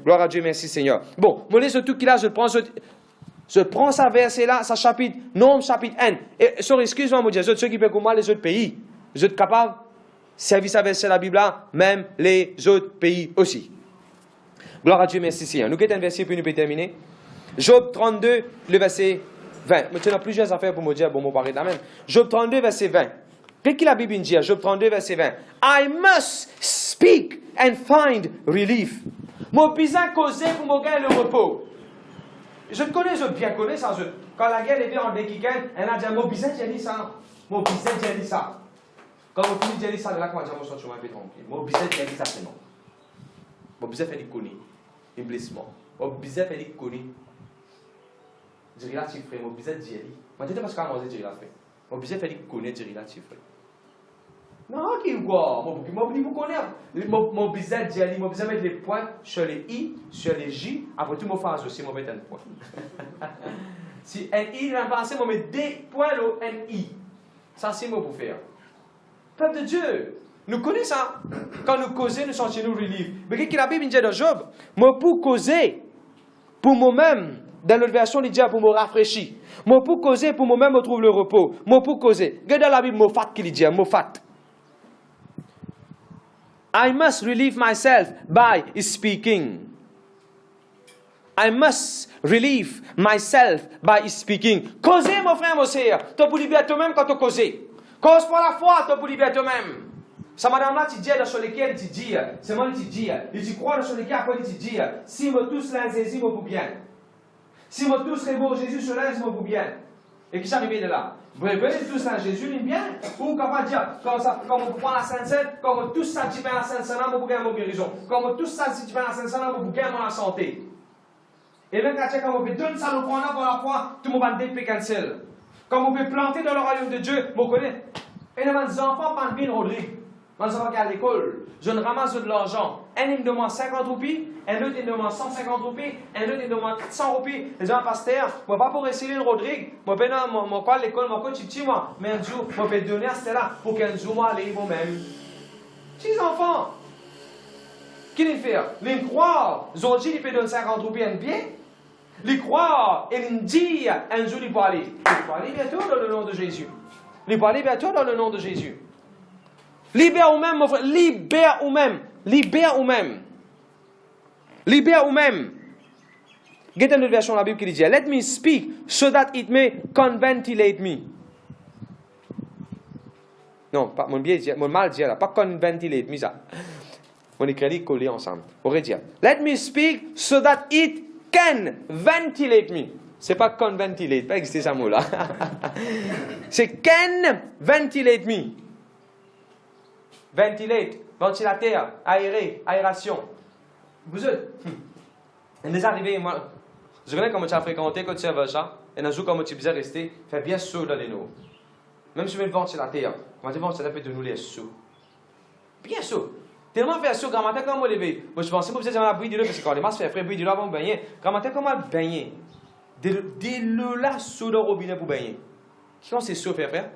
Gloire à Dieu, merci Seigneur. Bon, moi, les autres qui là, je prends ça verset là, ça chapitre, Nombre chapitre 1. Et, excuse-moi, mon Dieu, ceux qui peuvent comme moi, les autres pays, vous êtes capables, servir ça verset la Bible là, même les autres pays aussi. Gloire à Dieu, merci Seigneur. Nous quittons un verset, puis nous pouvons terminer. Job 32, le verset 20. Mais tu as plusieurs affaires pour me dire, bon, moi, parler de la même. Job 32, verset 20. Qu'est-ce que la Bible dit? Job 32, verset 20. I must speak and find relief. Mon besoin causé pour me gagner le repos. Je te connais, je bien connais ça. Quand la guerre était en déquiquin, elle a dit, mon besoin, j'ai dit ça. Mon besoin, j'ai dit ça. Quand on finit de dire ça, là, quand je suis un peu tranquille. Mon besoin, j'ai dit ça, c'est non. Mon besoin, fait des conneries. Des blessements. Mon besoin, fait des conneries. Je dirais là, tu ferais. Mon besoin, j'ai dit. Moi, je ne sais pas ce qu'on a dit, là, fait. Mon besoin, fait des conneries, je dirais là, tu ferais. Non, qui quoi? Vous connaissez. Mon besoin, j'ai dit, mon besoin, mettre les points sur les I, sur les J. Après tout, mon phase aussi, mon mettre un point. Si un I, je pensé, mon mettre des points, là, un I. Ça, c'est moi pour faire. Peuple de Dieu, nous connaissons ça. Quand nous causons, nous sentons relief. Mais qu'est-ce que la Bible dit dans Job? Moi, pour causer, pour moi-même, dans l'autre version, il dit pour me rafraîchir. Moi, pour causer, pour moi-même, je trouve le repos. Moi, pour causer. Regarde dans la Bible, Mofat qui dit, Mofat. I must relieve myself by speaking. I must relieve myself by speaking. Causer, mon frère, mon sœur. Tu peux libérer toi-même quand tu causes. Cause pour la foi, tu peux libérer toi-même. Ça, madame-là, tu dis dans lequel tu dis, c'est moi qui dis, et tu crois dans lequel après tu dis, si moi tous l'un saisit, moi pour bien. Si moi tous les mots Jésus sur l'un, moi pour bien. Et qui s'arrive de là? Vous venez tous à Jésus, il bien. Ou comment dire, quand on prend la Sainte-Seine, quand on tous ça, tu fais la Sainte-Seine, on pour gagner mon guérison. Quand on tous ça, si tu fais la Sainte-Seine, on pour gagner mon santé. Et même quand on peut donner ça, on prend pour la foi, tout le monde va dépier cancel. Quand on peut planter dans le royaume de Dieu, vous connaissez. Et les enfants, pas bien Rodrigue. Mes enfants qui à l'école, je ne ramasse de l'argent. Un, il me demande 50 roupies, un autre, il me demande 150 roupies, un autre, il me demande 400 roupies. Les gens, pasteur, moi, pas pour essayer le Rodrigue, moi, ben non, moi, pas à l'école, moi, pas petit, moi, mais un jour, moi, vais donner à cela pour qu'un jour, moi, aller moi-même. Petits enfants, qu'est-ce qu'ils font? Les croient, ils ont dit, ils peuvent donner 50 roupies à un bien. Les croient, et ils disent, un jour, ils vont aller. Ils vont aller bientôt dans le nom de Jésus. Ils vont aller bientôt dans le nom de Jésus. Libère ou même, mon frère, libère ou même. Libère ou même. Libère ou même. Get une version de la Bible qui dit, let me speak so that it may conventilate me. Non, pas mon mal dire là, pas conventilate me ça. On écrit collé ensemble. On aurait dire, let me speak so that it can ventilate me. C'est pas conventilate, pas exister ce mot là. C'est can ventilate me. Ventilate, ventilateur, aérer, aération. Vous êtes. Il est arrivé, moi, je connais comment tu as fréquenté quand tu as ça, et un jour, comment tu es resté, fais bien chaud dans les eaux. Même si tu mets le ventilateur, comment tu vas ventilateur peut de nous les chaud. Bien chaud. Tellement fait chaud, grand matin, comment on lever. Moi, je pensais que vous êtes dans la bouille de l'eau, parce que quand les masses fait frais, bouille de l'eau avant de baigner. Grand matin, comment baigner? De l'eau là, chaud dans le robinet pour baigner. Quand c'est chaud, frère?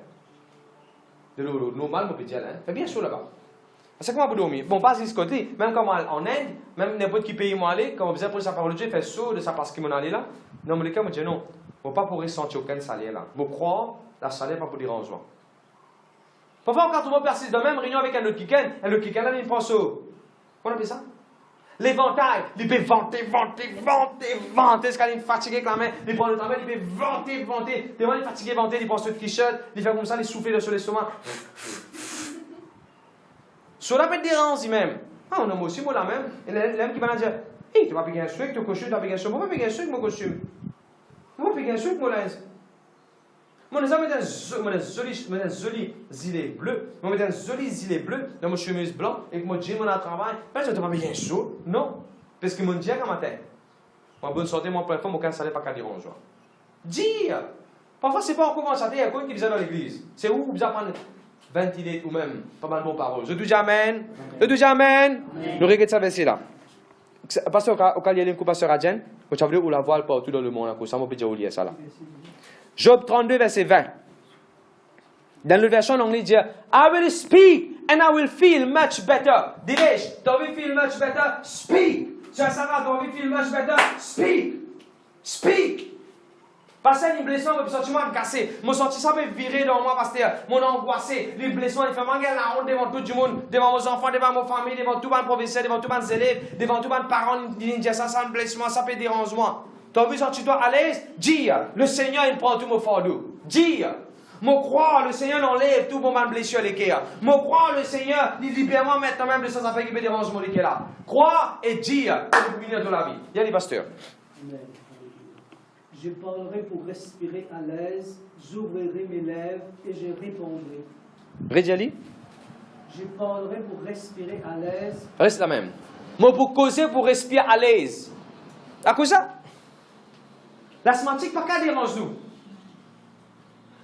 De l'eau normale, on peut dire là. Fait bien chaud là-bas. C'est comment vous dormir? Bon, pas de ce côté. Même comme en Inde, même n'importe qui pays moi aller, quand on besoin pour sa parole de Dieu, il fait chaud de ça parce qu'il m'en allait là. Non, mais les cas, me dit non. On ne va pas pour ressentir aucun salaire là. Vous croire, la salaire pas pour dérangement. Parfois, quand on va passer dans la même réunion avec un autre kiken, là, il pense au. Qu'on appelle ça? L'éventail. Il peut vanter. Ce qu'il est fatigué quand même. Il prend le travail, il peut vanter. Tellement il est fatigué, vanter, il pense au t-shirt, il fait comme ça, il souffle sur l'estomac. Cela peut te déranger même. Ah, on a aussi, moi, la même. Et l'homme qui va dire, hey, tu vas payer un sucre, ton costume, tu vas payer un sucre. Moi, je vais payer un sucre, mon costume. Moi, je vais payer un sucre, mon linge. Moi, les hommes mettent un joli gilet bleu. Moi, je mets un joli gilet bleu dans mon chemise blanc et que mon jean, mon travail. Ben, je ne vais pas payer un chaud. Non. Parce que mon dia, quand matin. Moi, bonne santé, mon plein fond, mon cancer, pas qu'à dire en joie. Dire. Parfois, c'est pas encore en santé, il y a quoi qui vient dans l'église. C'est où vous apprenez ventiler ou même pas mal de bonnes paroles. Je te dis amen. Je te dis amen. Nous regardons ça verset là. Pasteur, au cas où il y a un pasteur Adjen, vous savez où la voile partout dans le monde, ça m'a dit où ça là. Job 32, verset 20. Dans le version en anglais, il dit, I will speak and I will feel much better. Dis-je, tu as envie de feel much better? Speak. Tu as ça, tu as envie de feel much better? Speak. Speak. Parce que les blessures, je me sens cassé. Je me sens ça peut virer dans moi parce que mon angoissé. Les blessures, il fait manquer la honte devant tout le monde, devant mes enfants, devant ma famille, devant tout le professeur, devant tous les élèves, devant tous les parents. Ils disent ça me blesse moi, ça peut déranger moi. Tu as envie de sentir-toi à l'aise? Dis, le Seigneur, il prend tout mon fardeau. Dis. Mon croire, le Seigneur enlève tout mon blessure les cœurs. Mon croire, le Seigneur, il libère moi maintenant même de ça affaires qui peut déranger mon les là. Croire et dire pour venir dans la vie. Il y a les pasteurs. Amen. Je parlerai pour respirer à l'aise, j'ouvrirai mes lèvres et je répondrai. Redjali? Je parlerai pour respirer à l'aise. Reste la même. Moi pour causer, pour respirer à l'aise. À quoi ça? L'asthmatique, pas qu'à déranger nous.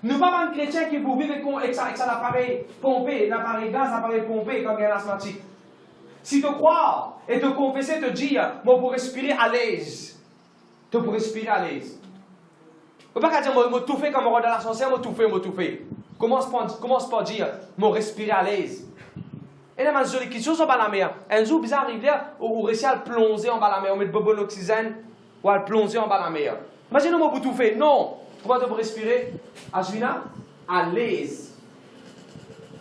Nous ne sommes pas un chrétien qui vous vivre avec ça l'appareil pompé, l'appareil gaz, l'appareil pompé quand il y a un asthmatique. Si tu crois et te confesser, te dire, moi pour respirer à l'aise. Tu pour respirer à l'aise. Il ne faut pas dire, moi tout fait comme on rentre dans l'ascenseur, moi tout fait. Commence par dire, moi respirer à l'aise. Et là, je dis, les choses sont dans la mer. Un jour, bizarre arrive là, où réussit à plonger en bas la mer, on met de bon oxygène, ou à plonger en bas la mer. Imaginez-moi pour tout faire. Non. Pourquoi tu peux respirer? À l'aise.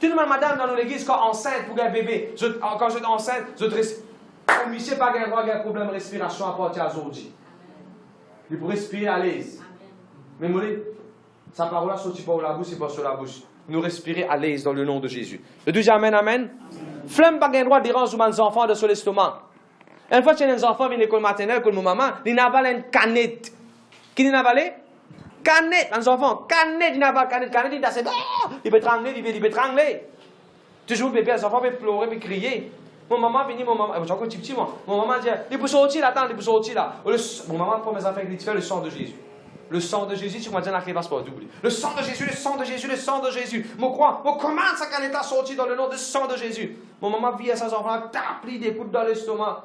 Tout le monde, madame, dans l'église, quand enceinte pour un bébé, quand je suis enceinte, je respire. Je ne sais pas qu'il y a un problème de respiration à partir d'aujourd'hui. Il faut respirer à l'aise. Mais moi, sa parole ne sortit pas de la bouche, c'est pas sur la bouche. Nous respirer à l'aise dans le nom de Jésus. Le Dieu, amen, amen. Flamme pas un droit de déranger mes enfants de sur l'estomac. Une fois que les enfants viennent à l'école maternelle, comme mon maman, ils n'avalent une canette. Qui n'a avalé? Canette, les enfants, canette, il n'a pas canette, il a dit, il peut étrangler. Toujours bébé, les enfants peuvent pleurer, peuvent crier. Mon maman vient, mon maman, j'ai encore petit, moi. Mon maman dit, il peut sortir là, attends, il peut sortir là. Mon maman prend mes affaires, il fait le sang de Jésus. Le sang de Jésus, tu m'as dit la clé passeport double. Le sang de Jésus, le sang de Jésus, le sang de Jésus. Mon croix, mon commande sa canette à sortir dans le nom du sang de Jésus. Mon maman vient à ses enfants, tape des coups dans l'estomac.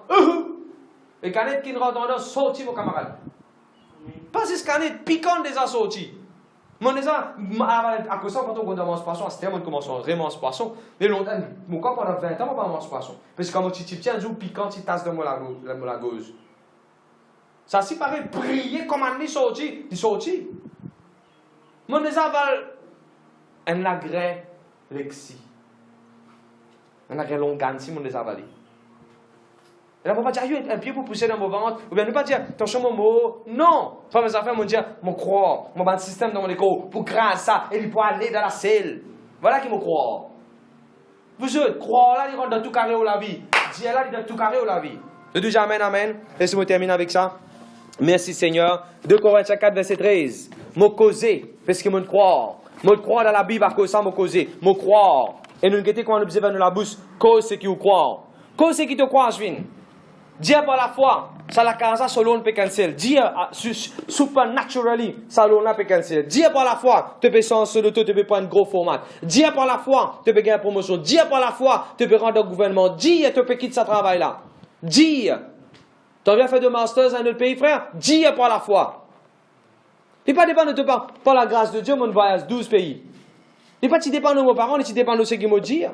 Et canette qui ne rentre dans sorti mon camarade. Pas ces canettes piquantes des assortis. Mon déjà, à cause de ça, quand on commence poisson, c'était moi qui commence vraiment ce poisson. Mais longtemps, mon corps pendant 20 ans, on va manger poisson. Parce que quand mon petit tiens un jour piquant, il tasse de moi la gauche. Ça s'y paraît briller comme un sorti. Il sorti. Mon déjà, un agrès lexi. Un agrès longansi, mon déjà, valé. Et là, on va dire, un pied pour pousser dans mon ventre. Ou bien ne pas dire, attention mon mot. Non. Pas mes affaires, mon dire, mon croix, mon ban système dans mon école, pour grâce ça, et il peut aller dans la selle. Voilà qui me croit. Vous êtes, croix là, il rentre dans tout carré ou la vie. Dieu là, il est dans tout carré ou la vie. Le Dieu, amen, amen. Laissez-moi terminer avec ça. Merci Seigneur. 2 Corinthiens 4, verset 13. Mon causé, parce que mon croire. Mon croire dans la Bible, à cause ça, mon causé. Mon croire. Et nous, quand on observe dans la bouche, cause ce qui vous croit. Cause ce qui te croit, je viens. Dieu par la foi, ça la casa selon peut cancel. Dieu supernaturally, ça l'on peut cancel. Dieu par la foi, tu peux changer de tout, tu peux prendre un gros format. Dieu par la foi, tu peux gagner une promotion. Dieu par la foi, tu peux rendre au gouvernement. Dieu, tu peux quitter ce travail là. Dieu, tu as bien fait de masters dans notre pays, frère. Dieu par la foi. Il n'est pas dépend de toi par la grâce de Dieu, mon voyage 12 pays. Il n'est pas dépend de mes parents, il dépend de ce qu'ils m'ont dit.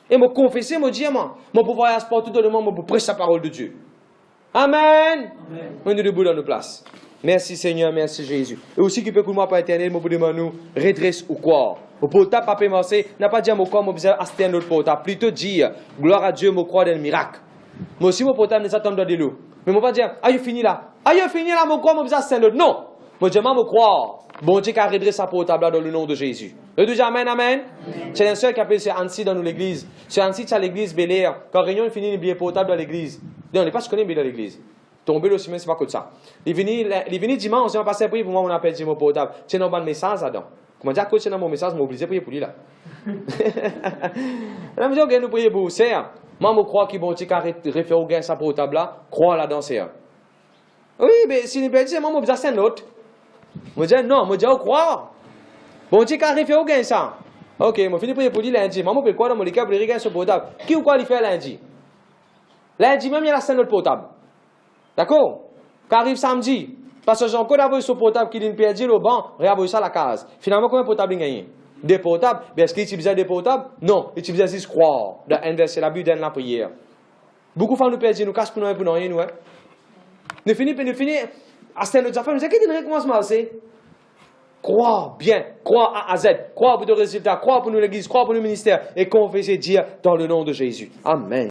Et me confesser, me dire, moi, mon voyage partout dans le monde, pour prêcher la parole de Dieu. Amen. On est debout dans nos places. Merci Seigneur, merci Jésus. Et aussi qui peut que moi, Père éternel, moi, pour demander nous, redresse ou quoi. Au portable, pas penser, n'a pas dit à mon corps, mon besoin, à notre portable. Plutôt dire, gloire à Dieu, mon croix dans le miracle. Moi aussi, mon portable, ne s'attend dans des lots. Mais moi, pas dire, ah, il finit là. Ah, il finit là, mon croix, mon besoin, c'est l'autre. Non. Moi, je m'en croire. Bon Dieu qui a redressé sa portable là dans le nom de Jésus. Le Dieu, amen, amen. C'est un seul qui appelle Annecy dans l'église. C'est Annecy, c'est l'église Bel Air. Quand réunion, il finit, il billet portable dans l'église. On n'est pas ce qu'on est dans l'église. Tomber le ciment, c'est pas que ça. Il venu dimanche, on va passer pour moi, on appelle mon portable. C'est un bon message là-dedans. Comment dire, coach, c'est dans mon message, je m'oblige à prier pour lui là. Là, je dis, nous prier pour vous, c'est. Moi, je crois qu'il bon Dieu qui a référé au gain sa portable là, crois là-dedans, c'est. Oui, mais si nous perdons, c'est moi, je vais faire l'autre. Je dis, non, je dis, on croit. Bon Dieu qui a référé au gain ça. Ok, je finis prier pour lui lundi. Maman peut quoi dans mon équipe pour regarder ce portable. Qui ou quoi il fait lundi? Lundi même, il y a la scène de notre portable. D'accord? Quand arrive samedi, parce que j'ai encore d'abord ce portable qui est perdu au banc, réabonne ça à la case. Finalement, combien de portable il a gagné? Des potables. Mais est-ce qu'il utilise des potables? Non. Il utilise juste croire. D'inverser la but dans la prière. Beaucoup de femmes nous perdent, nous cassent pour nous pour rien, nous. Nous finissons. À ce temps-là, nous avons dit recommencement, c'est croire bien, croire A à Z, croire pour nos résultats, croire pour nous l'église, croire pour le ministère et confesser, dire dans le nom de Jésus. Amen.